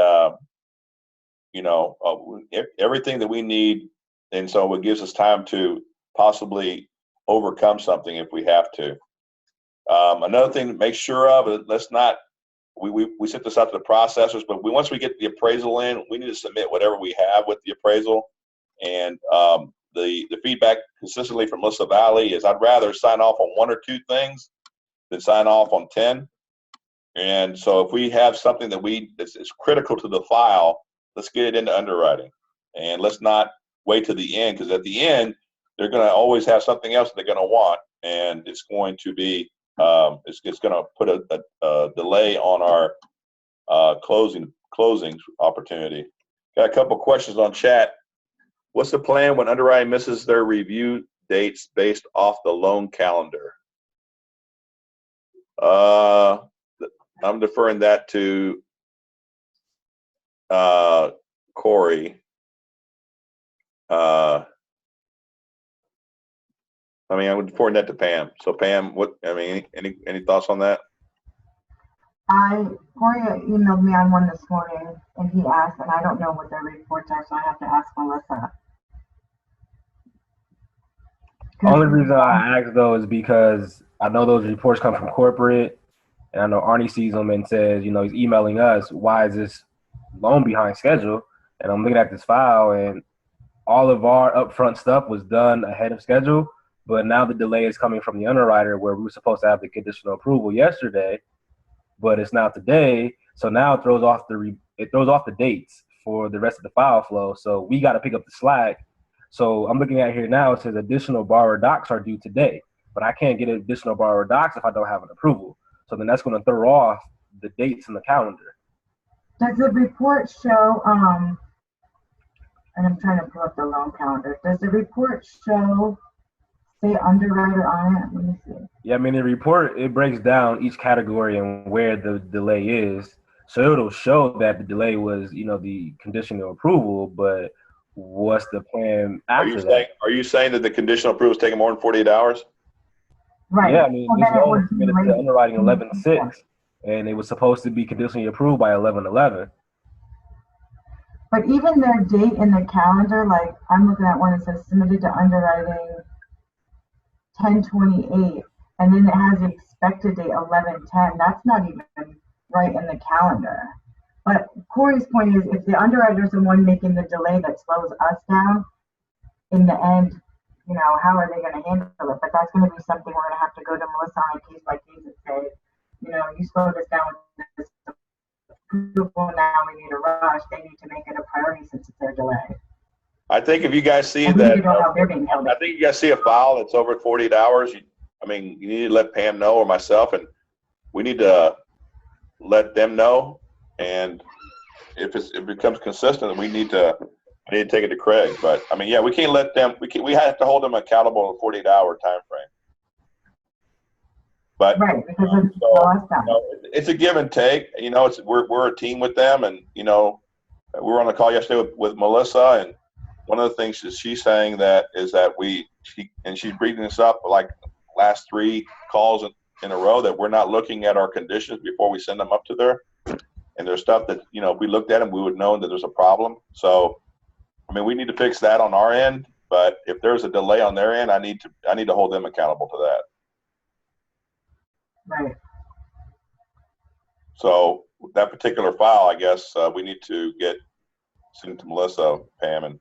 you know, everything that we need. And so it gives us time to possibly overcome something if we have to. Another thing to make sure of, let's not, we sent this out to the processors, but once we get the appraisal in, we need to submit whatever we have with the appraisal. And the feedback consistently from Melissa Valley is I'd rather sign off on 1 or 2 things than sign off on 10. And so if we have something that's critical to the file, let's get it into underwriting. And let's not wait to the end, because at the end, they're going to always have something else they're going to want. And it's going to be, it's going to put a delay on our closing opportunity. Got a couple questions on chat. What's the plan when underwriting misses their review dates based off the loan calendar? I'm deferring that to Corey. I mean, I would forward that to Pam. So Pam, any thoughts on that? Corey emailed me on one this morning, and he asked, and I don't know what their reports are, so I have to ask Melissa. The only reason I asked though is because I know those reports come from corporate, and I know Arnie sees them and says, you know, he's emailing us, why is this loan behind schedule? And I'm looking at this file, and all of our upfront stuff was done ahead of schedule, but now the delay is coming from the underwriter where we were supposed to have the conditional approval yesterday, but it's now today. So now it throws off the dates for the rest of the file flow. So we got to pick up the slack. So I'm looking at here now, it says additional borrower docs are due today, but I can't get additional borrower docs if I don't have an approval. So then that's going to throw off the dates in the calendar. Does the report show, and I'm trying to pull up the loan calendar, does the report show, say, underwriter on it? Let me see. Yeah, I mean, the report, it breaks down each category and where the delay is. So it'll show that the delay was, you know, the conditional approval, but what's the plan after that? Are you saying that the conditional approval is taking more than 48 hours? Right. Yeah, I mean, these loans submitted to underwriting 11/6, and it was supposed to be conditionally approved by 11/11. But even their date in the calendar, like I'm looking at one that says submitted to underwriting 10/28, and then it has the expected date 11/10. That's not even right in the calendar. But Corey's point is, if the underwriter's the one making the delay that slows us down, in the end, you know, how are they going to handle it? But that's going to be something we're going to have to go to Melissa on a case by case and say, you know, you slowed us down with this approval, now we need a rush. They need to make it a priority since it's their delay. I think if you guys see that, I think you guys see a file that's over 48 hours. You need to let Pam know or myself, and we need to let them know. And if it becomes consistent, we need to take it to Craig. But I mean, yeah, we can't let them. We have to hold them accountable in a 48-hour time frame. But right, because it's a give and take. You know, we're a team with them, and you know, we were on the call yesterday with Melissa, and one of the things that she's saying is that she's bringing this up like last 3 calls in a row that we're not looking at our conditions before we send them up to there. And there's stuff that, you know, if we looked at them, we would know that there's a problem. So, I mean, we need to fix that on our end. But if there's a delay on their end, I need to hold them accountable to that. Right. So that particular file, I guess we need to send it to Melissa, Pam, and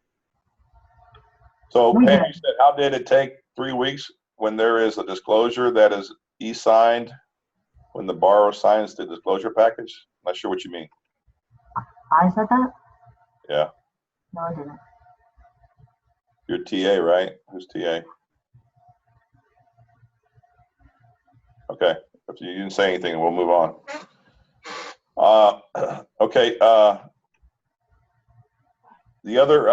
so Pam, you said, how did it take 3 weeks when there is a disclosure that is e-signed when the borrower signs the disclosure package? I'm not sure what you mean. I said that? Yeah. No, I didn't. You're TA, right? Who's TA? Okay. If you didn't say anything, we'll move on. Okay. The other,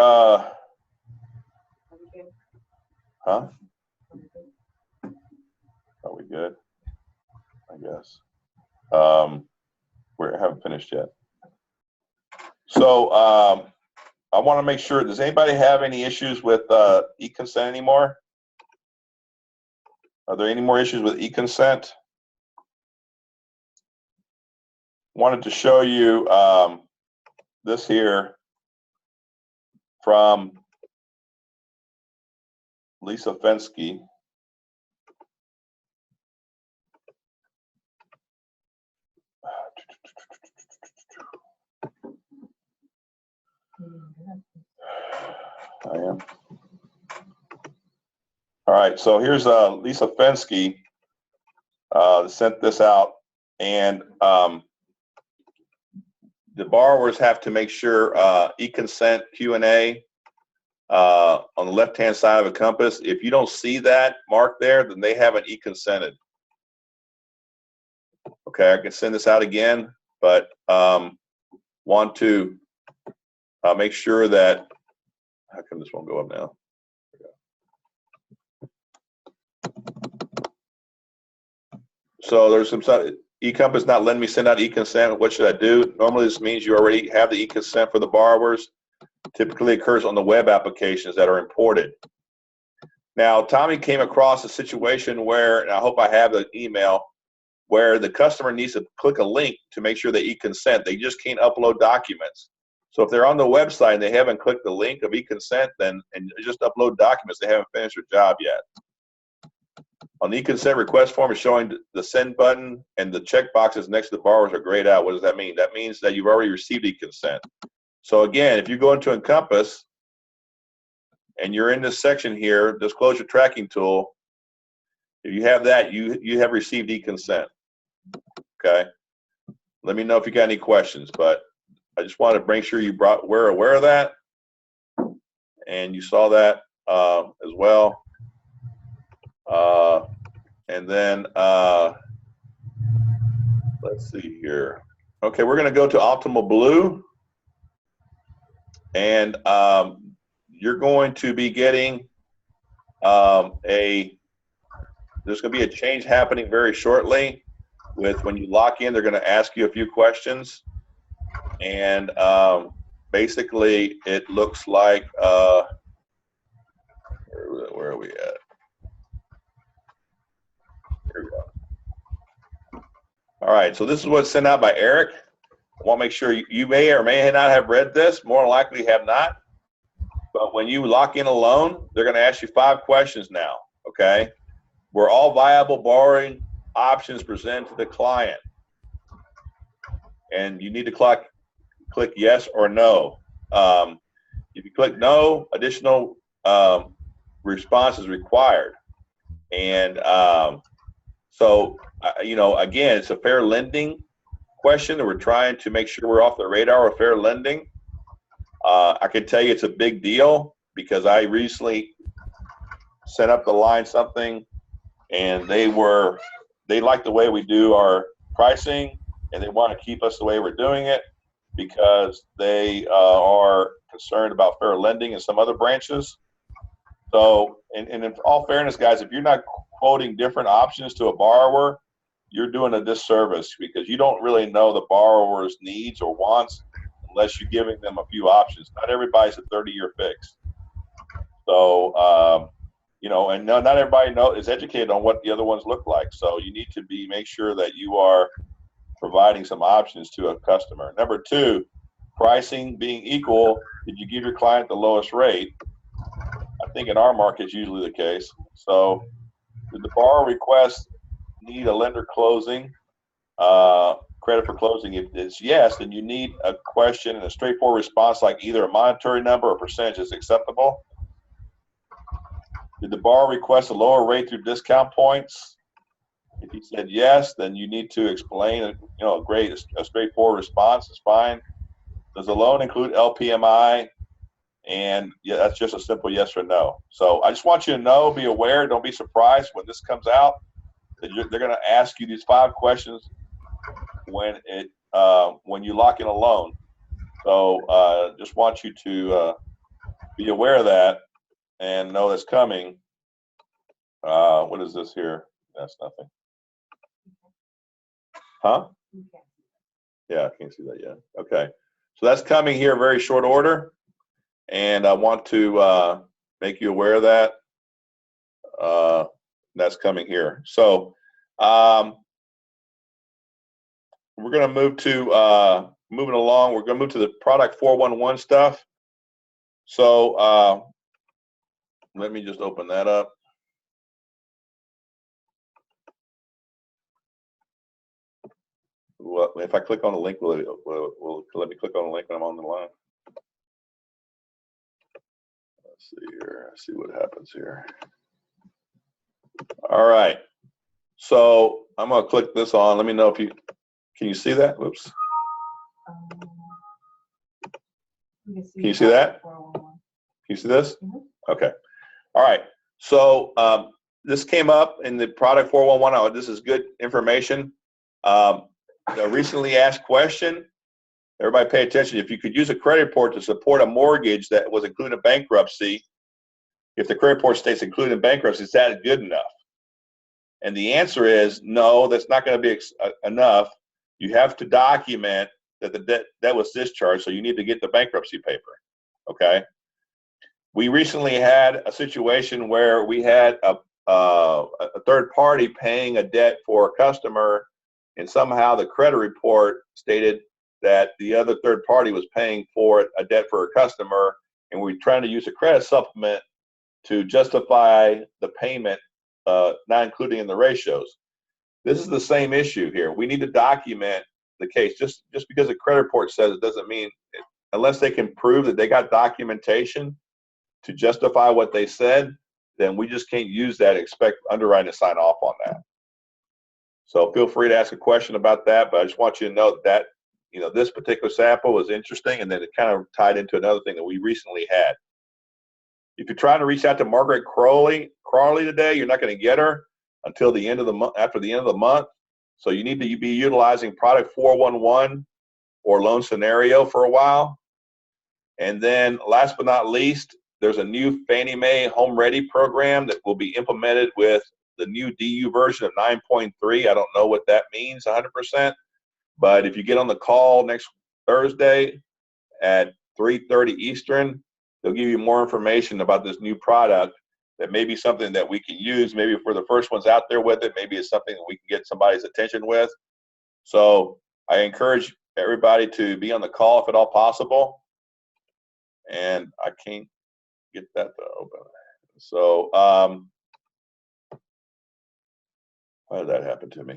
huh? Are we good? I guess. We haven't finished yet. So I want to make sure, does anybody have any issues with e-consent anymore? Are there any more issues with e-consent? Wanted to show you this here from Lisa Fensky. I am. All right, so here's Lisa Fensky sent this out, and the borrowers have to make sure e-consent Q&A on the left-hand side of a compass. If you don't see that mark there, then they haven't e-consented. Okay, I can send this out again, but want to make sure that, how come this won't go up now? So there's some eCompass not letting me send out e-consent. What should I do? Normally this means you already have the e-consent for the borrowers. Typically occurs on the web applications that are imported. Now, Tommy came across a situation where, and I hope I have the email, where the customer needs to click a link to make sure they e-consent. They just can't upload documents. So if they're on the website and they haven't clicked the link of e-consent, then and just upload documents, they haven't finished their job yet. On the e-consent request form, is showing the send button and the check boxes next to the borrowers are grayed out. What does that mean? That means that you've already received e-consent. So again, if you go into Encompass and you're in this section here, disclosure tracking tool, if you have that, you have received e-consent. Okay. Let me know if you got any questions, but I just wanted to make sure you were aware of that and you saw that as well. And then let's see here. Okay, we're going to go to Optimal Blue, and you're going to be getting there's going to be a change happening very shortly. With when you lock in, they're going to ask you a few questions, and basically it looks like where are we at? Here we go. All right, so this is what's sent out by Eric. I want to make sure you may or may not have read this, more likely have not. But when you lock in a loan, they're going to ask you 5 questions now, okay? Were all viable borrowing options presented to the client? And you need to click yes or no. If you click no, additional response is required. And so, you know, again, it's a fair lending question that we're trying to make sure we're off the radar of fair lending. I can tell you it's a big deal because I recently set up the line something, and they like the way we do our pricing, and they want to keep us the way we're doing it because they are concerned about fair lending in some other branches. So, and in all fairness, guys, if you're not quoting different options to a borrower, you're doing a disservice because you don't really know the borrower's needs or wants unless you're giving them a few options. Not everybody's a 30-year fix. So, you know, and not everybody is educated on what the other ones look like. So you need to make sure that you are providing some options to a customer. Number 2, pricing being equal. Did you give your client the lowest rate? I think in our market it's usually the case. So did the borrower request need a lender closing, credit for closing? If it's yes, then you need a question and a straightforward response like either a monetary number or percentage is acceptable. Did the borrower request a lower rate through discount points? If he said yes, then you need to explain, you know, a straightforward response is fine. Does the loan include LPMI? And yeah, that's just a simple yes or no. So I just want you to know, be aware, don't be surprised when this comes out. That they're going to ask you these 5 questions when you lock in a loan. So just want you to be aware of that and know that's coming. What is this here? That's nothing. Huh? Yeah, I can't see that yet. Okay. So that's coming here very short order. And I want to make you aware of that. That's coming here. So we're going to move to moving along. We're going to move to the product 411 stuff. So let me just open that up. Well, if I click on the link, will let me click on the link when I'm on the line? Let's see here. Let's see what happens here. All right. So I'm going to click this on. Let me know if you can you see that? Whoops. Can you see that? Can you see this? Okay. All right. So this came up in the product 411. This is good information. The recently asked question. Everybody pay attention. If you could use a credit report to support a mortgage that was included in bankruptcy, if the credit report states included in bankruptcy, is that good enough? And the answer is no, that's not going to be enough. You have to document that the debt was discharged, so you need to get the bankruptcy paper, okay? We recently had a situation where we had a third party paying a debt for a customer, and somehow the credit report stated that the other third party was paying for a debt for a customer, and we're trying to use a credit supplement to justify the payment, not including in the ratios. This is the same issue here. We need to document the case. Just because a credit report says it doesn't mean, unless they can prove that they got documentation to justify what they said, then we just can't use that and expect underwriting to sign off on that. So feel free to ask a question about that, but I just want you to know that this particular sample was interesting, and then it kind of tied into another thing that we recently had. If you're trying to reach out to Margaret Crawley today, you're not going to get her until the end of the month, after the end of the month. So you need to be utilizing product 411 or loan scenario for a while. And then last but not least, there's a new Fannie Mae Home Ready program that will be implemented with the new DU version of 9.3. I don't know what that means 100%, but if you get on the call next Thursday at 3:30 Eastern, they'll give you more information about this new product that may be something that we can use. Maybe if we're the first ones out there with it, maybe it's something that we can get somebody's attention with. So I encourage everybody to be on the call if at all possible. And I can't get that to open. So why did that happen to me?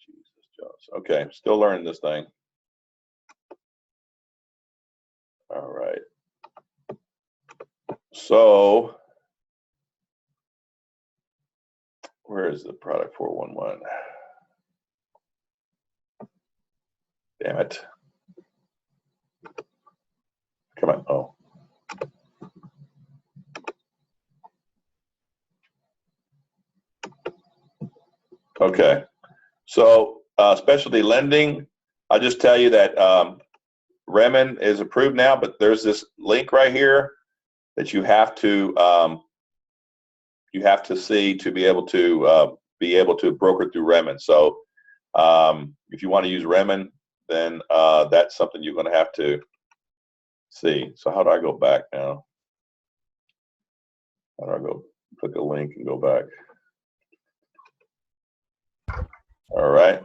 Jesus, Jones. Okay, still learning this thing. All right. So where is the product 411? Damn it. Come on. Oh. Okay. So specialty lending, I'll just tell you that Remen is approved now, but there's this link right here that you have to see to be able to broker through Remen. So if you want to use Remen, then that's something you're going to have to see. So how do I go back now? How do I go click a link and go back? All right.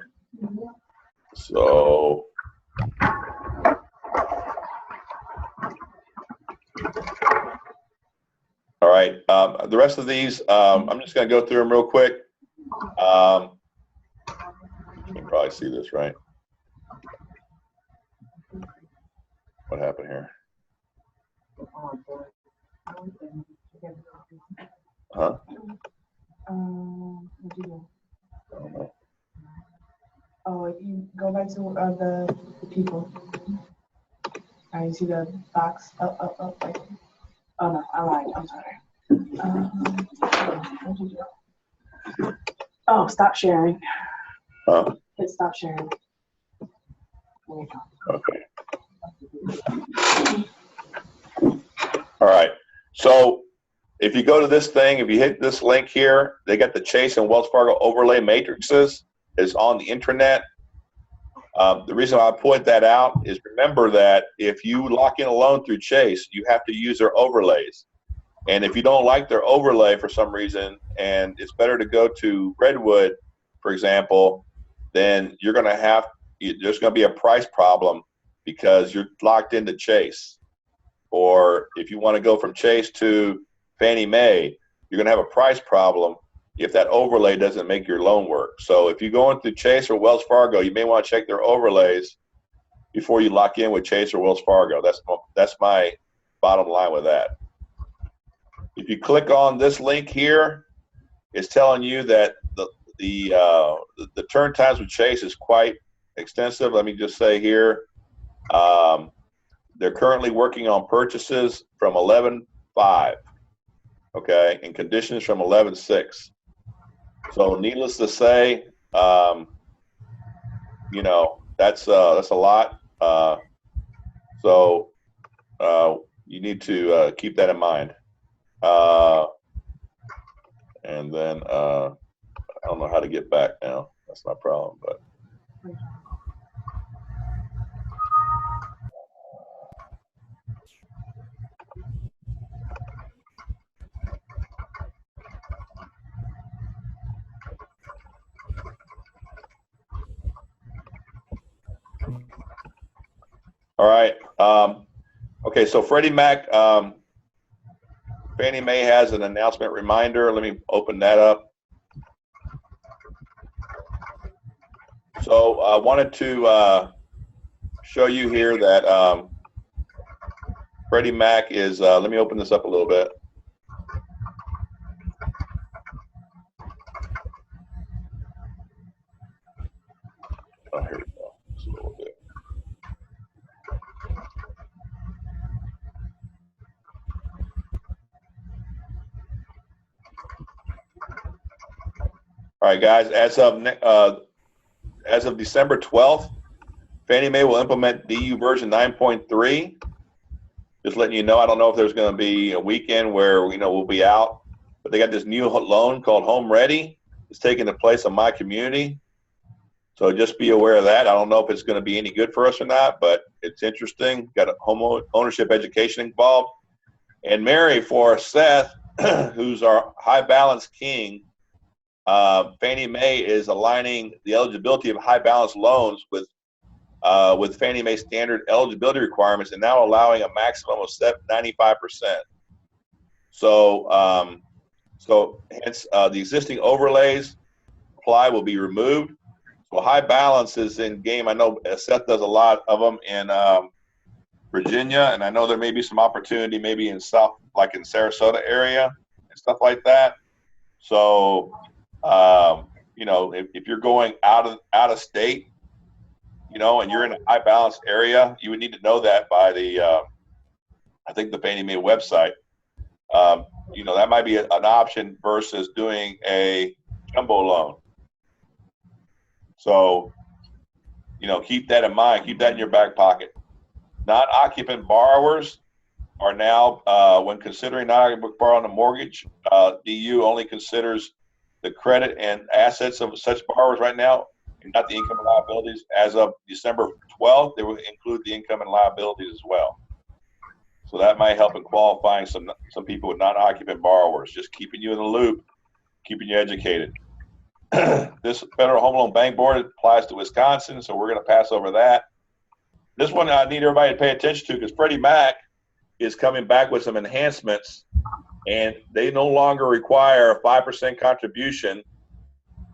So all right. The rest of these, I'm just going to go through them real quick. You can probably see this, right? What happened here? Huh? I don't know. Oh, if you go back to the people. you see the box? Right. Oh no, I lied. I'm sorry. What'd you do? Oh, stop sharing. Huh? Hit stop sharing. There you go. Okay. All right. So if you go to this thing, if you hit this link here, they got the Chase and Wells Fargo overlay matrices. It's on the intranet. The reason I point that out is remember that if you lock in a loan through Chase, you have to use their overlays. And if you don't like their overlay for some reason, and it's better to go to Redwood, for example, then you're going to have, there's going to be a price problem because you're locked into Chase. Or if you want to go from Chase to Fannie Mae, you're going to have a price problem if that overlay doesn't make your loan work. So if you go into Chase or Wells Fargo, you may want to check their overlays before you lock in with Chase or Wells Fargo. That's my bottom line with that. If you click on this link here, it's telling you that the turn times with Chase is quite extensive. Let me just say here, they're currently working on purchases from 11/5, okay, and conditions from 11/6. So needless to say, you know, that's a lot. So you need to keep that in mind. And then I don't know how to get back now. That's my problem, but. All right. Okay, so Freddie Mac, Fannie Mae has an announcement reminder. Let me open that up. So I wanted to show you here that Freddie Mac is, let me open this up a little bit. Oh, here we go. Just a little bit. All right, guys, as of December 12th, Fannie Mae will implement DU version 9.3. Just letting you know, I don't know if there's going to be a weekend where, you know, we'll be out, but they got this new loan called Home Ready. It's taking the place of My Community. So just be aware of that. I don't know if it's going to be any good for us or not, but it's interesting. Got a home ownership education involved. And Mary, for Seth, who's our high balance king, Fannie Mae is aligning the eligibility of high balance loans with Fannie Mae standard eligibility requirements and now allowing a maximum of 95%. So, hence the existing overlays apply will be removed. So high balance is in game. I know Seth does a lot of them in Virginia, and I know there may be some opportunity maybe in South, like in Sarasota area and stuff like that. So, you know, if you're going out of state, you know, and you're in a high balance area, you would need to know that by the, I think the Fannie Mae website. You know, that might be an option versus doing a jumbo loan. So, you know, keep that in mind. Keep that in your back pocket. Non-occupant borrowers are now, when considering non-occupant borrowing a mortgage, DU only considers the credit and assets of such borrowers right now, and not the income and liabilities. As of December 12th, they will include the income and liabilities as well. So that might help in qualifying some people with non-occupant borrowers, just keeping you in the loop, keeping you educated. This Federal Home Loan Bank Board applies to Wisconsin, so we're going to pass over that. This one I need everybody to pay attention to because Freddie Mac is coming back with some enhancements, and they no longer require a 5% contribution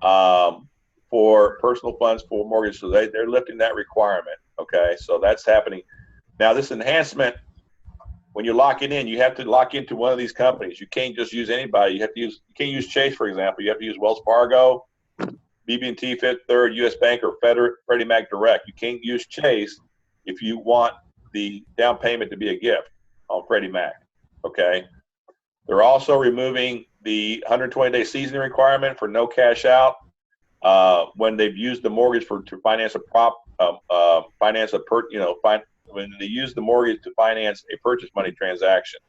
for personal funds for mortgage. So they're lifting that requirement. Okay, so that's happening. Now this enhancement, when you're locking in, you have to lock into one of these companies. You can't just use anybody. You can't use Chase, for example. You have to use Wells Fargo, BB&T, Fifth Third, U.S. Bank, or Freddie Mac Direct. You can't use Chase if you want the down payment to be a gift on Freddie Mac. Okay. They're also removing the 120-day seasoning requirement for no cash out when they've used the mortgage to finance a when they use the mortgage to finance a purchase money transaction.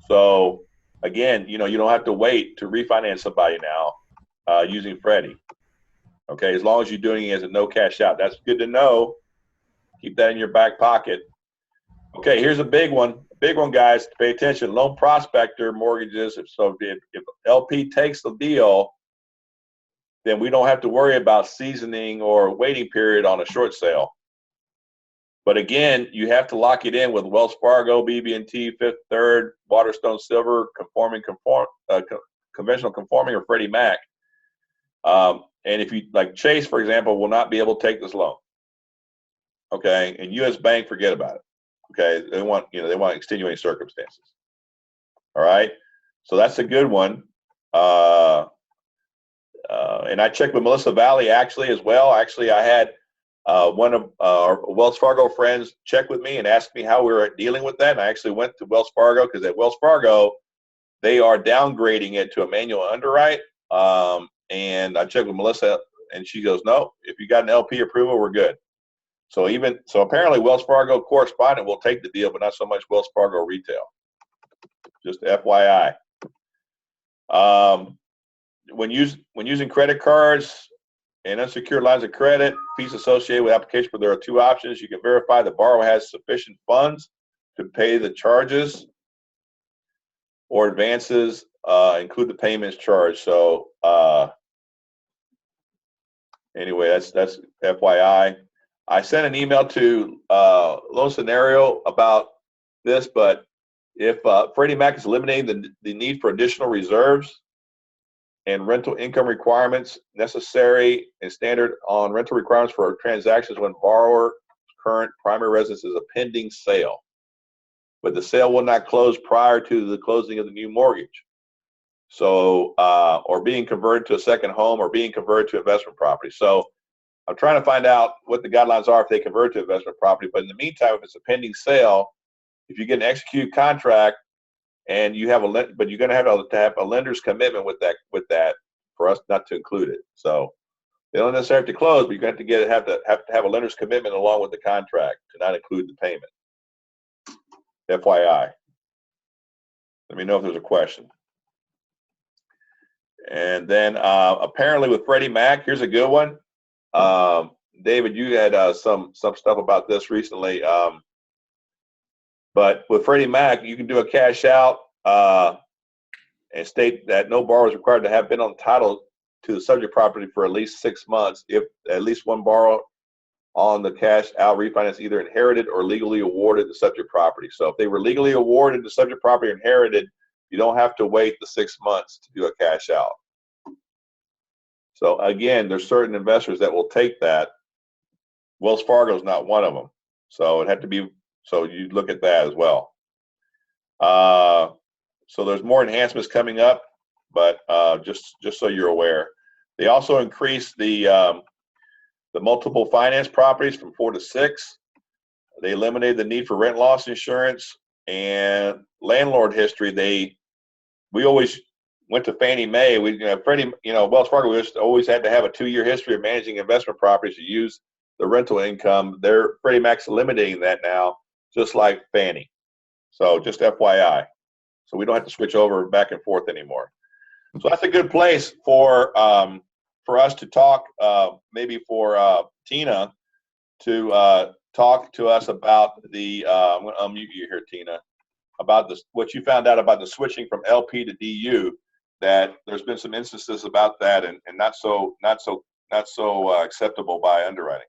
So again, you don't have to wait to refinance somebody now using Freddie. Okay, as long as you're doing it as a no cash out. That's good to know. Keep that in your back pocket. Okay, here's a big one, guys. Pay attention. Loan prospector mortgages. If LP takes the deal, then we don't have to worry about seasoning or waiting period on a short sale. But again, you have to lock it in with Wells Fargo, BB&T, Fifth Third, Waterstone Silver, conventional conforming, or Freddie Mac. And if you, like Chase, for example, will not be able to take this loan. Okay, and U.S. Bank, forget about it. Okay, they want extenuating circumstances. All right, so that's a good one. And I checked with Melissa Valley actually as well. Actually, I had one of our Wells Fargo friends check with me and ask me how we were dealing with that. And I actually went to Wells Fargo because at Wells Fargo, they are downgrading it to a manual underwrite. And I checked with Melissa, and she goes, "No, if you got an LP approval, we're good." So apparently Wells Fargo correspondent will take the deal, but not so much Wells Fargo retail. Just FYI. When using credit cards and unsecured lines of credit, fees associated with application, but there are two options. You can verify the borrower has sufficient funds to pay the charges, or advances include the payments charged. So anyway, that's FYI. I sent an email to Loan Scenario about this, but if Freddie Mac is eliminating the need for additional reserves and rental income requirements necessary and standard on rental requirements for transactions when borrower current primary residence is a pending sale, but the sale will not close prior to the closing of the new mortgage. So, or being converted to a second home, or being converted to investment property. So I'm trying to find out what the guidelines are if they convert to investment property. But in the meantime, if it's a pending sale, if you get an executed contract and you have but you're going to have a lender's commitment with that for us not to include it. So they don't necessarily have to close, but you're going to have to have a lender's commitment along with the contract to not include the payment. FYI. Let me know if there's a question. And then apparently with Freddie Mac, here's a good one. David, you had some stuff about this recently. But with Freddie Mac, you can do a cash out and state that no borrower is required to have been on title to the subject property for at least 6 months if at least one borrower on the cash out refinance either inherited or legally awarded the subject property. So if they were legally awarded the subject property or inherited, you don't have to wait the 6 months to do a cash out. So again, there's certain investors that will take that. Wells Fargo is not one of them. So it had to be, so you look at that as well. So there's more enhancements coming up, but just so you're aware. They also increased the multiple finance properties from 4 to 6. They eliminated the need for rent loss insurance and landlord history. We always went to Fannie Mae. Wells Fargo, we always had to have a 2-year history of managing investment properties to use the rental income. Freddie Mac's eliminating that now, just like Fannie. So just FYI. So we don't have to switch over back and forth anymore. So that's a good place for us to talk, maybe for Tina to talk to us about the, I'm going to unmute you here, Tina, about what you found out about the switching from LP to DU, that there's been some instances about that and not so acceptable by underwriting.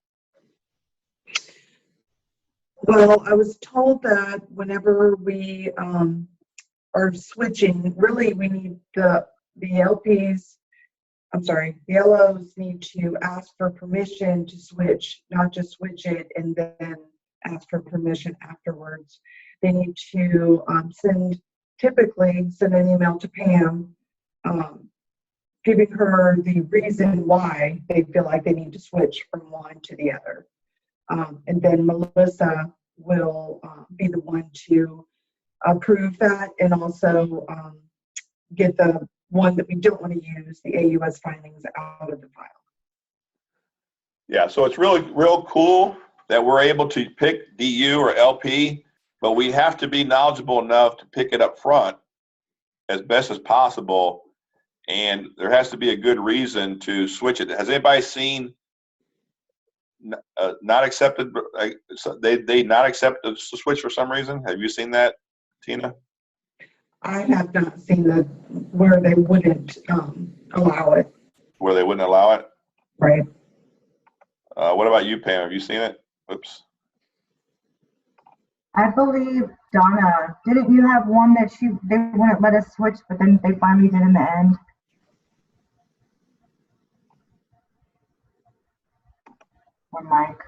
Well, I was told that whenever we are switching, really we need the LPs, the LOs need to ask for permission to switch, not just switch it and then ask for permission afterwards. They need to typically send an email to Pam, giving her the reason why they feel like they need to switch from one to the other. And then Melissa will be the one to approve that and also get the one that we don't want to use, the AUS findings, out of the file. Yeah, so it's really real cool that we're able to pick DU or LP, but we have to be knowledgeable enough to pick it up front as best as possible. And there has to be a good reason to switch it. Has anybody seen not accepted? They not accept the switch for some reason. Have you seen that, Tina? I have not seen where they wouldn't allow it. Where they wouldn't allow it? Right. What about you, Pam? Have you seen it? Oops. I believe, Donna, didn't you have one that they wouldn't let us switch, but then they finally did in the end? Or Mike?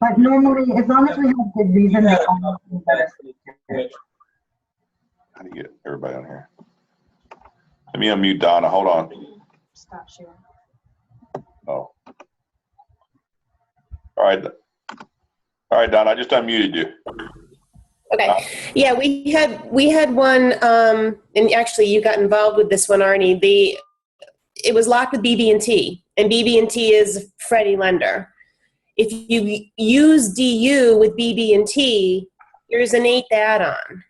But normally, as long as we have good reason, they almost let us switch. How do you get everybody on here? Let me unmute Donna. Hold on. Stop sharing. Oh. All right. All right, Donna, I just unmuted you. Okay. Yeah, we had one, and actually you got involved with this one, Arnie. It was locked with BB&T, and BB&T is Freddie lender. If you use DU with BB&T, there's an 8th add-on.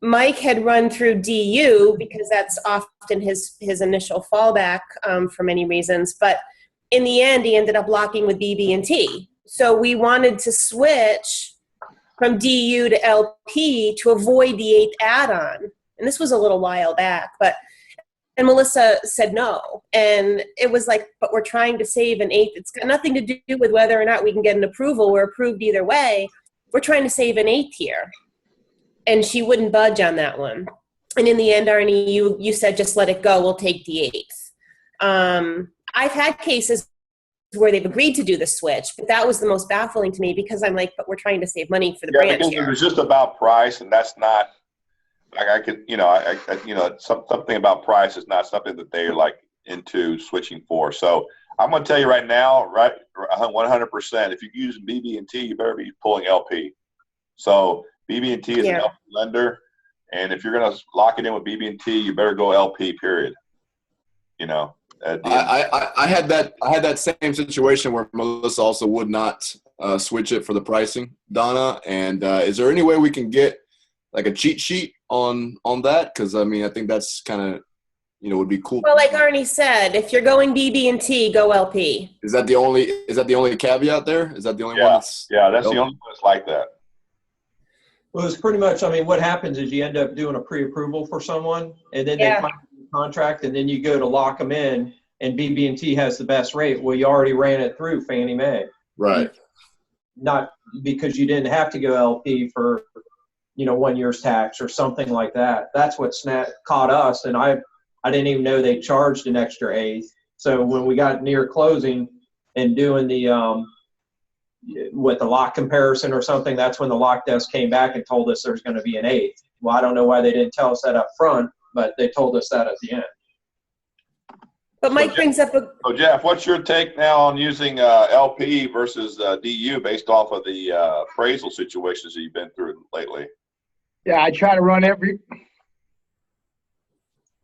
Mike had run through DU because that's often his initial fallback for many reasons, but in the end, he ended up locking with BB&T. So we wanted to switch from DU to LP to avoid the 8th add-on. And this was a little while back, and Melissa said no. And it was like, but we're trying to save an 8th. It's got nothing to do with whether or not we can get an approval. We're approved either way. We're trying to save an 8th here. And she wouldn't budge on that one. And in the end, Arnie, you said, just let it go. We'll take the 8th. I've had cases where they've agreed to do the switch, but that was the most baffling to me because I'm like, but we're trying to save money for the branch because here. it was just about price, and that's not like I could, something about price is not something that they're like into switching for. So I'm going to tell you right now, right, 100%. If you're using BB&T, you better be pulling LP. So BB&T is an LP lender, and if you're going to lock it in with BB&T, you better go LP. Period. I had that same situation where Melissa also would not switch it for the pricing, Donna. And is there any way we can get like a cheat sheet on that? Because I mean, I think that's kind of would be cool. Well, like Arnie said, if you're going BB&T, go LP. Is that the only caveat there? Is that the only one that's? Yeah, that's the only one that's like that. Well, it's pretty much. I mean, what happens is you end up doing a pre-approval for someone, and then they find the contract, and then you go to lock them in, and BB&T has the best rate. Well, you already ran it through Fannie Mae, right? Not because you didn't have to go LP for 1 year's tax or something like that. That's what caught us, and I didn't even know they charged an extra 8th. So when we got near closing and doing the with the lock comparison or something, that's when the lock desk came back and told us there's going to be an 8th. Well, I don't know why they didn't tell us that up front, but they told us that at the end. But Mike brings up a. So Jeff, what's your take now on using LP versus DU based off of the appraisal situations that you've been through lately? Yeah, I try to run every.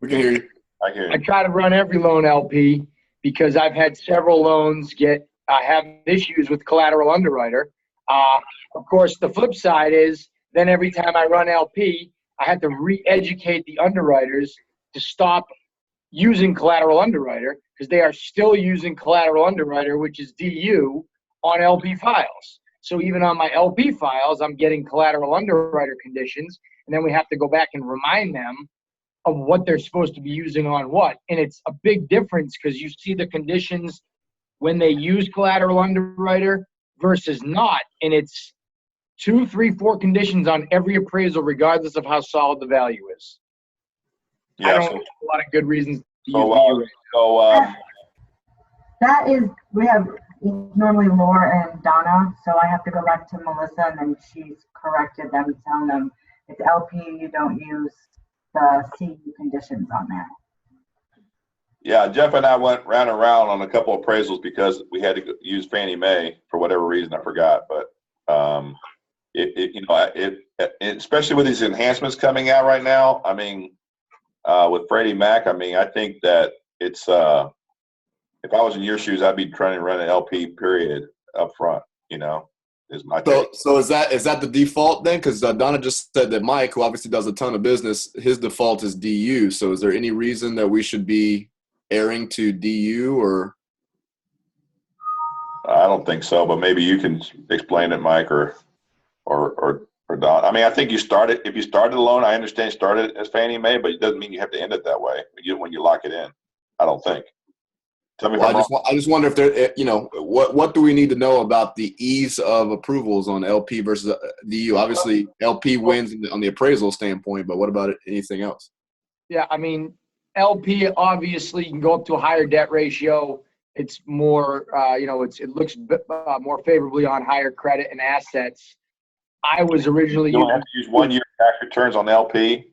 We can hear you. I hear you. I try to run every loan LP because I've had several loans have issues with collateral underwriter. Of course, the flip side is then every time I run LP, I have to re-educate the underwriters to stop using collateral underwriter because they are still using collateral underwriter, which is DU, on LP files. So even on my LP files, I'm getting collateral underwriter conditions, and then we have to go back and remind them of what they're supposed to be using on what. And it's a big difference because you see the conditions when they use collateral underwriter versus not. And it's 2, 3, 4 conditions on every appraisal, regardless of how solid the value is. Yeah, I don't have a lot of good reasons to use DU. That is, we have normally Laura and Donna, so I have to go back to Melissa, and then she's corrected them, telling them it's LP, you don't use the CU conditions on that. Yeah, Jeff and I went round and round on a couple of appraisals because we had to use Fannie Mae for whatever reason, I forgot. But especially with these enhancements coming out right now, I mean, with Freddie Mac, I mean, I think that it's if I was in your shoes, I'd be trying to run an LP period up front. Is my take. So is that the default then? Because Donna just said that Mike, who obviously does a ton of business, his default is DU. So is there any reason that we should be airing to DU or? I don't think so, but maybe you can explain it, Mike, or Don. I mean, I think if you started a loan, I understand you started as Fannie Mae, but it doesn't mean you have to end it that way when you lock it in. I don't think. Tell me if I'm wrong. I just wonder if there, what do we need to know about the ease of approvals on LP versus DU? Obviously, LP wins on the appraisal standpoint, but what about anything else? Yeah, I mean, LP obviously can go up to a higher debt ratio. It's more, it looks more favorably on higher credit and assets. I was originally you don't have to use 1 year tax returns on LP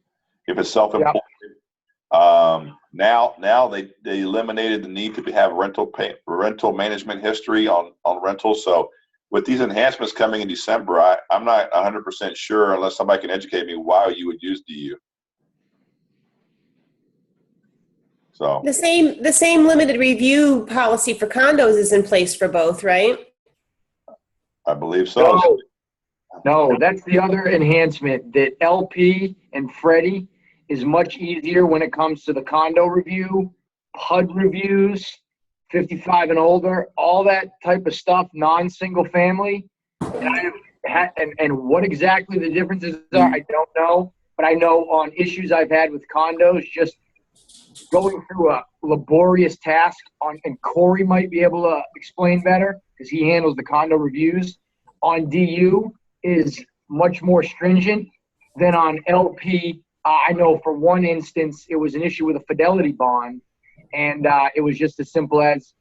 if it's self-employed. Yep. Now they eliminated the need to have rental management history on rentals. So with these enhancements coming in December, I'm not 100% sure, unless somebody can educate me, why you would use DU. So The same limited review policy for condos is in place for both, right? I believe so. No, that's the other enhancement, that LP and Freddie is much easier when it comes to the condo review, PUD reviews, 55 and older, all that type of stuff, non-single family. And what exactly the differences are, I don't know. But I know on issues I've had with condos, just going through a laborious task and Corey might be able to explain better because he handles the condo reviews. On DU is much more stringent than on LP. I know for one instance, it was an issue with a fidelity bond, and it was just as simple as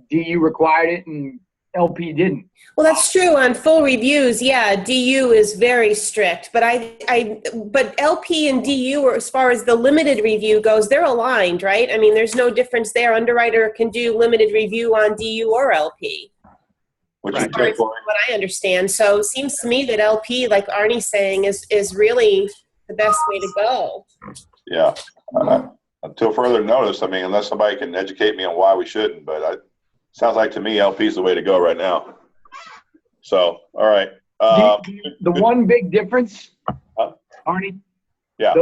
DU required it and LP didn't. Well, that's true on full reviews. Yeah, DU is very strict, but but LP and DU, or as far as the limited review goes, they're aligned, right? I mean, there's no difference there. Underwriter can do limited review on DU or LP. As far as what I understand. So it seems to me that LP, like Arnie's saying, is really the best way to go. Yeah. Until further notice, I mean, unless somebody can educate me on why we shouldn't, but sounds like to me LP is the way to go right now. So, all right. The one big difference, Arnie? Yeah.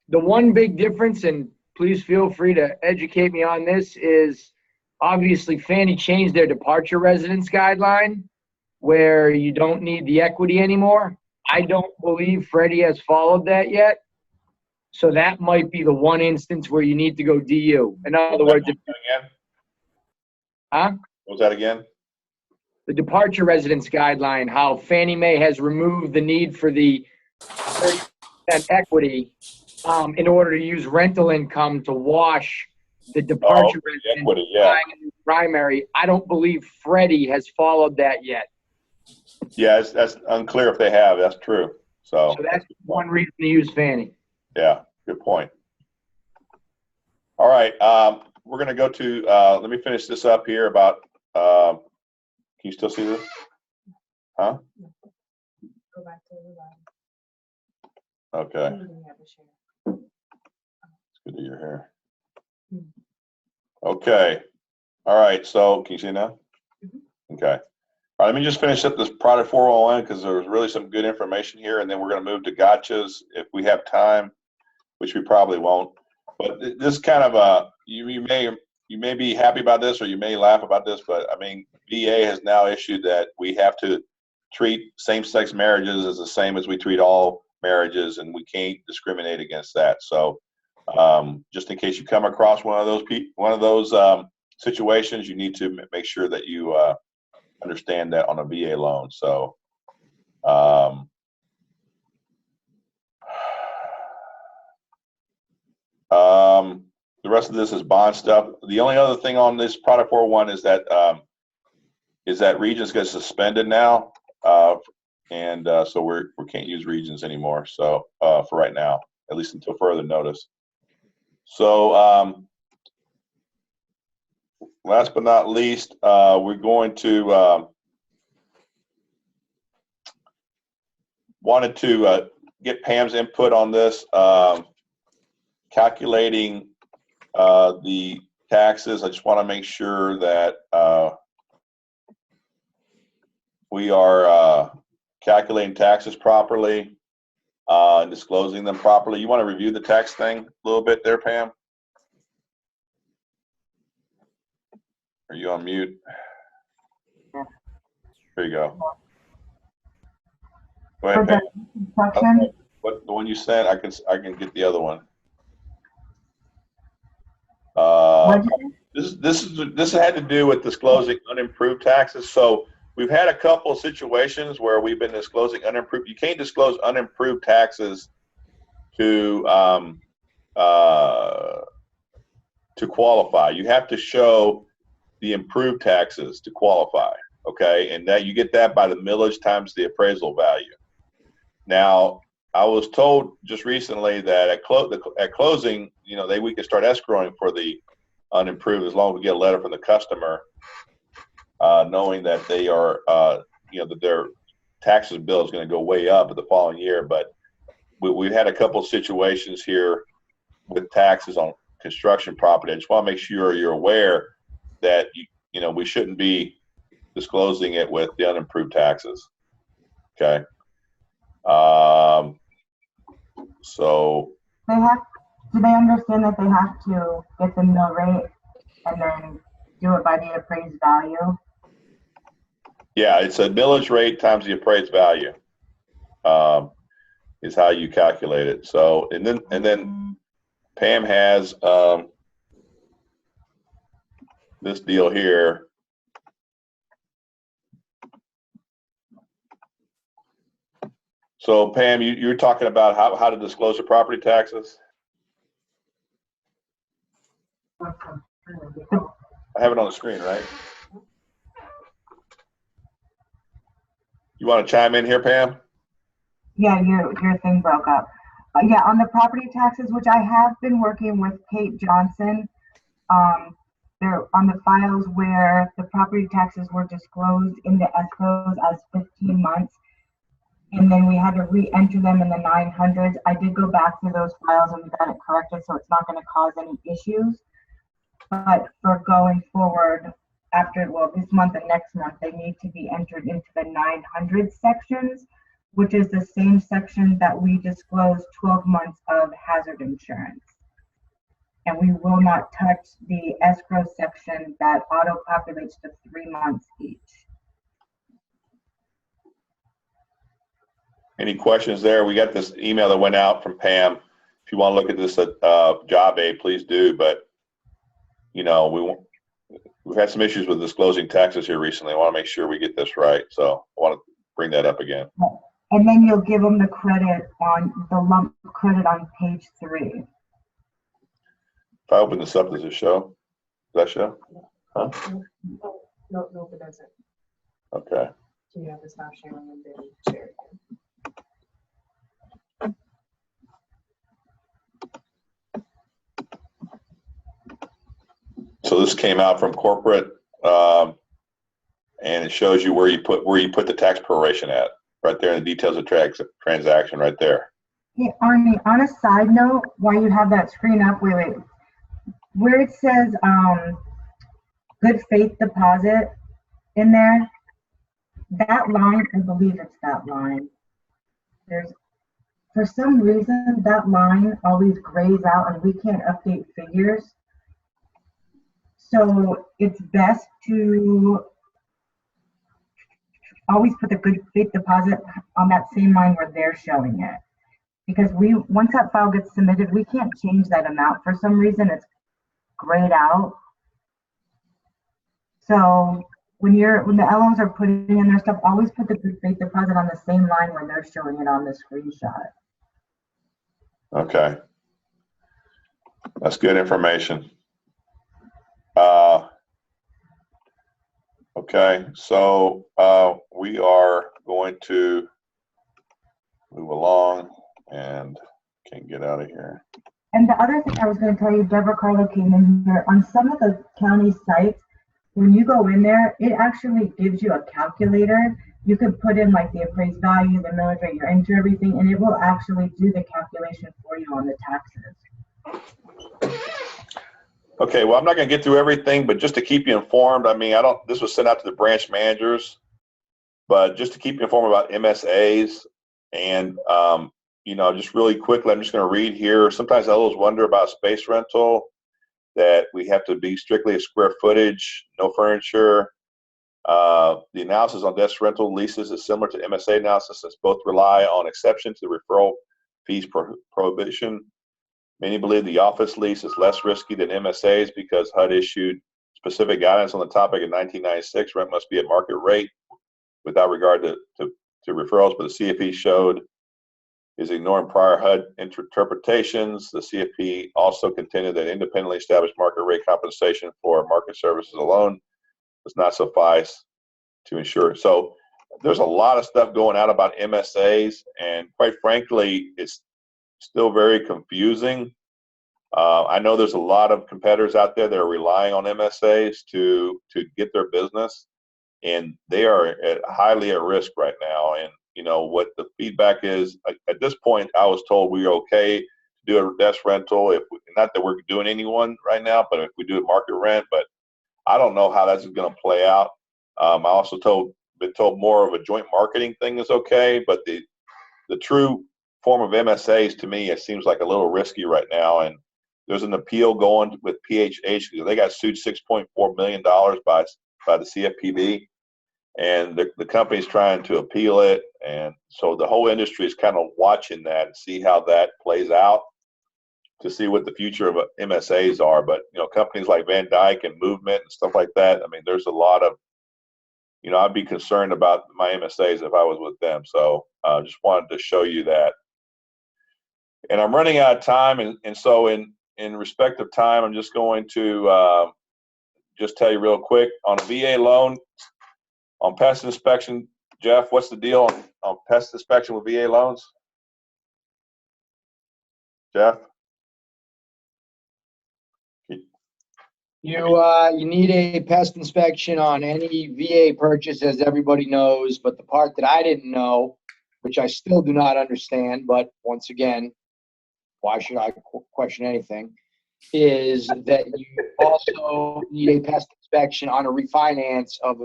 The one big difference, and please feel free to educate me on this, is obviously Fannie changed their departure residence guideline where you don't need the equity anymore. I don't believe Freddie has followed that yet. So that might be the one instance where you need to go DU. In other words, what was that again? The departure residence guideline, how Fannie Mae has removed the need for the 30% equity in order to use rental income to wash the departure residence equity, yeah. Primary. I don't believe Freddie has followed that yet. Yeah, that's unclear if they have. That's true. So that's one reason to use Fannie. Yeah, good point. All right, we're going to go to, let me finish this up here about, can you still see this? Huh? Go back to the Okay. It's good to your hair. Okay. All right, so can you see now? Okay. All right, let me just finish up this product 401 because there's really some good information here, and then we're going to move to gotchas if we have time, which we probably won't. But this kind of you may be happy about this or you may laugh about this, but I mean, VA has now issued that we have to treat same-sex marriages as the same as we treat all marriages, and we can't discriminate against that. So just in case you come across one of those situations, you need to make sure that you understand that on a VA loan. So the rest of this is bond stuff. The only other thing on this product 401 is that Regions gets suspended now, and so we can't use Regions anymore. So for right now, at least until further notice. So last but not least, we're going to wanted to get Pam's input on this, calculating the taxes. I just want to make sure that we are calculating taxes properly and disclosing them properly. You want to review the tax thing a little bit there, Pam? Are you on mute? There you go. Go ahead, Pam. Okay. What the one you sent? I can get the other one. This had to do with disclosing unimproved taxes. So we've had a couple of situations where we've been disclosing unimproved. You can't disclose unimproved taxes to qualify. You have to show the improved taxes to qualify. Okay, and that you get that by the millage times the appraisal value. Now, I was told just recently that at closing, we could start escrowing for the unimproved as long as we get a letter from the customer, knowing that they are, that their taxes bill is going to go way up the following year. But we've had a couple of situations here with taxes on construction property. I just want to make sure you're aware that we shouldn't be disclosing it with the unimproved taxes. Okay. So do they understand that they have to get the mill rate and then do it by the appraised value? Yeah, it's a millage rate times the appraised value is how you calculate it. So, and then Pam has this deal here. So Pam, you're talking about how to disclose the property taxes? I have it on the screen, right? You want to chime in here, Pam? Yeah, your thing broke up. Yeah, on the property taxes, which I have been working with Kate Johnson, they're on the files where the property taxes were disclosed in the escrows as 15 months. And then we had to re-enter them in the 900s. I did go back through those files and we got it corrected, so it's not going to cause any issues. But for going forward, this month and next month, they need to be entered into the 900 sections, which is the same section that we disclosed 12 months of hazard insurance. And we will not touch the escrow section that auto-populates to 3 months each. Any questions there? We got this email that went out from Pam. If you want to look at this job aid, please do. But we've had some issues with disclosing taxes here recently. I want to make sure we get this right. So I want to bring that up again. And then you'll give them the credit on the lump credit on page 3. If I open this up, does it show? Does that show? Huh? No, it doesn't. Okay. So you have to stop sharing and then share again. So this came out from corporate, and it shows you where you put the tax proration at, right there in the details of transaction, right there. Hey, Arnie, on a side note, while you have that screen up, wait, where it says good faith deposit in there, that line, I believe it's that line. For some reason, that line always grays out and we can't update figures. So it's best to always put the good faith deposit on that same line where they're showing it. Because once that file gets submitted, we can't change that amount. For some reason, it's grayed out. So when the LOs are putting in their stuff, always put the good faith deposit on the same line where they're showing it on the screenshot. Okay. That's good information. Okay, so we are going to move along and can't get out of here. And the other thing I was going to tell you, Deborah Carlo came in here, on some of the county sites, when you go in there, it actually gives you a calculator. You could put in like the appraised value, the millage rate, you enter everything, and it will actually do the calculation for you on the taxes. Okay, well, I'm not going to get through everything, but just to keep you informed, I mean, this was sent out to the branch managers, but just to keep you informed about MSAs and, just really quickly, I'm just going to read here. Sometimes I always wonder about space rental, that we have to be strictly a square footage, no furniture. The analysis on desk rental leases is similar to MSA analysis, since both rely on exception to the referral fees prohibition. Many believe the office lease is less risky than MSAs because HUD issued specific guidance on the topic in 1996. Rent must be at market rate without regard to referrals, but the CFP showed is ignoring prior HUD interpretations. The CFP also contended that independently established market rate compensation for market services alone does not suffice to ensure. So there's a lot of stuff going out about MSAs, and quite frankly, it's still very confusing. I know there's a lot of competitors out there that are relying on MSAs to get their business, and they are highly at risk right now. And what the feedback is at this point, I was told we're okay to do a desk rental, not that we're doing anyone right now, but if we do a market rent. But I don't know how that's going to play out. I also been told more of a joint marketing thing is okay, but the true form of MSAs, to me, it seems like a little risky right now. And there's an appeal going with PHH because they got sued $6.4 million by the CFPB, and the company's trying to appeal it. And so the whole industry is kind of watching that and see how that plays out to see what the future of MSAs are. But companies like Van Dyke and Movement and stuff like that, I mean, there's a lot of, I'd be concerned about my MSAs if I was with them. So just wanted to show you that. And I'm running out of time, and so in respect of time, I'm just going to just tell you real quick on a VA loan, on pest inspection. Jeff, what's the deal on pest inspection with VA loans? Jeff? You need a pest inspection on any VA purchase, as everybody knows, but the part that I didn't know, which I still do not understand, but once again, why should I question anything, is that you also need a pest inspection on a refinance of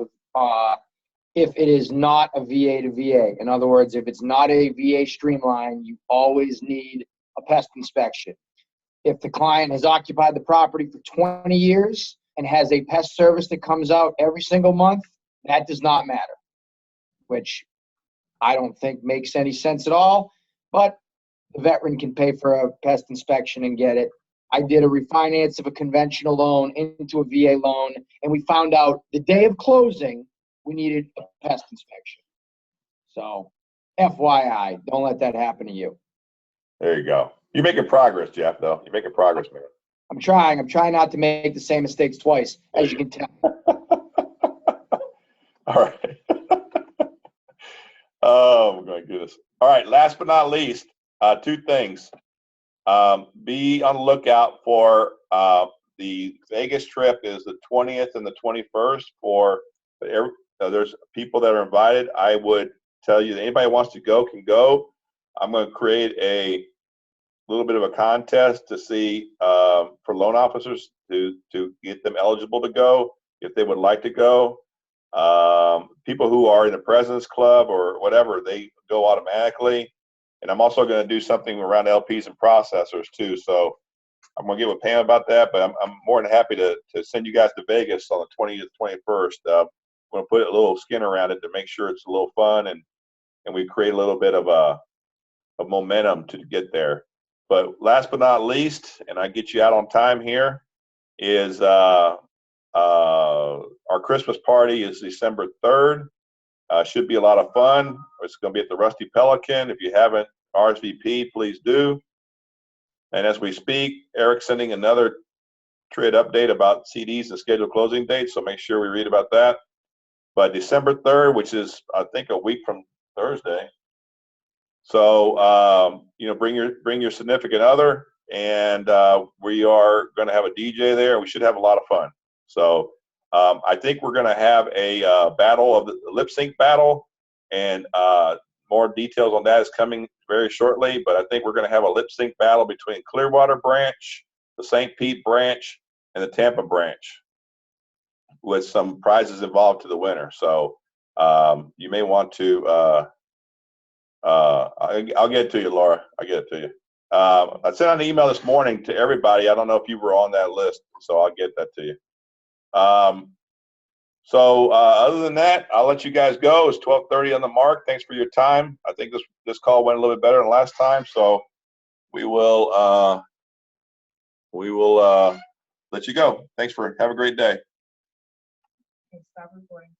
if it is not a VA to VA. In other words, if it's not a VA streamline, you always need a pest inspection. If the client has occupied the property for 20 years and has a pest service that comes out every single month, that does not matter, which I don't think makes any sense at all, but the veteran can pay for a pest inspection and get it. I did a refinance of a conventional loan into a VA loan, and we found out the day of closing we needed a pest inspection. So FYI, don't let that happen to you. There you go. You're making progress, Jeff, though. You're making progress, man. I'm trying not to make the same mistakes twice, as you can tell. All right. Oh, my goodness. All right. Last but not least, two things. Be on the lookout for the Vegas trip is the 20th and the 21st there's people that are invited. I would tell you that anybody who wants to go can go. I'm going to create a little bit of a contest to see for loan officers to get them eligible to go if they would like to go. People who are in the President's Club or whatever, they go automatically. And I'm also going to do something around LPs and processors too. So I'm going to get with Pam about that, but I'm more than happy to send you guys to Vegas on the 20th, 21st. I'm going to put a little skin around it to make sure it's a little fun and we create a little bit of a momentum to get there. But last but not least, and I get you out on time here, is our Christmas party is December 3rd. Should be a lot of fun. It's going to be at the Rusty Pelican. If you haven't RSVP, please do. And as we speak, Eric's sending another trade update about CDs and scheduled closing dates, so make sure we read about that. But December 3rd, which is, I think, a week from Thursday. So, bring your significant other, and we are going to have a DJ there. We should have a lot of fun. So I think we're going to have a battle of the lip sync battle, and more details on that is coming very shortly. But I think we're going to have a lip sync battle between Clearwater branch, the St. Pete branch, and the Tampa branch, with some prizes involved to the winner. So you may want to. I'll get it to you, Laura. I'll get it to you. I sent out an email this morning to everybody. I don't know if you were on that list, so I'll get that to you. Other than that, I'll let you guys go. It's 12:30 on the mark. Thanks for your time. I think this call went a little bit better than last time, so we will let you go. Thanks have a great day. Okay, stop recording.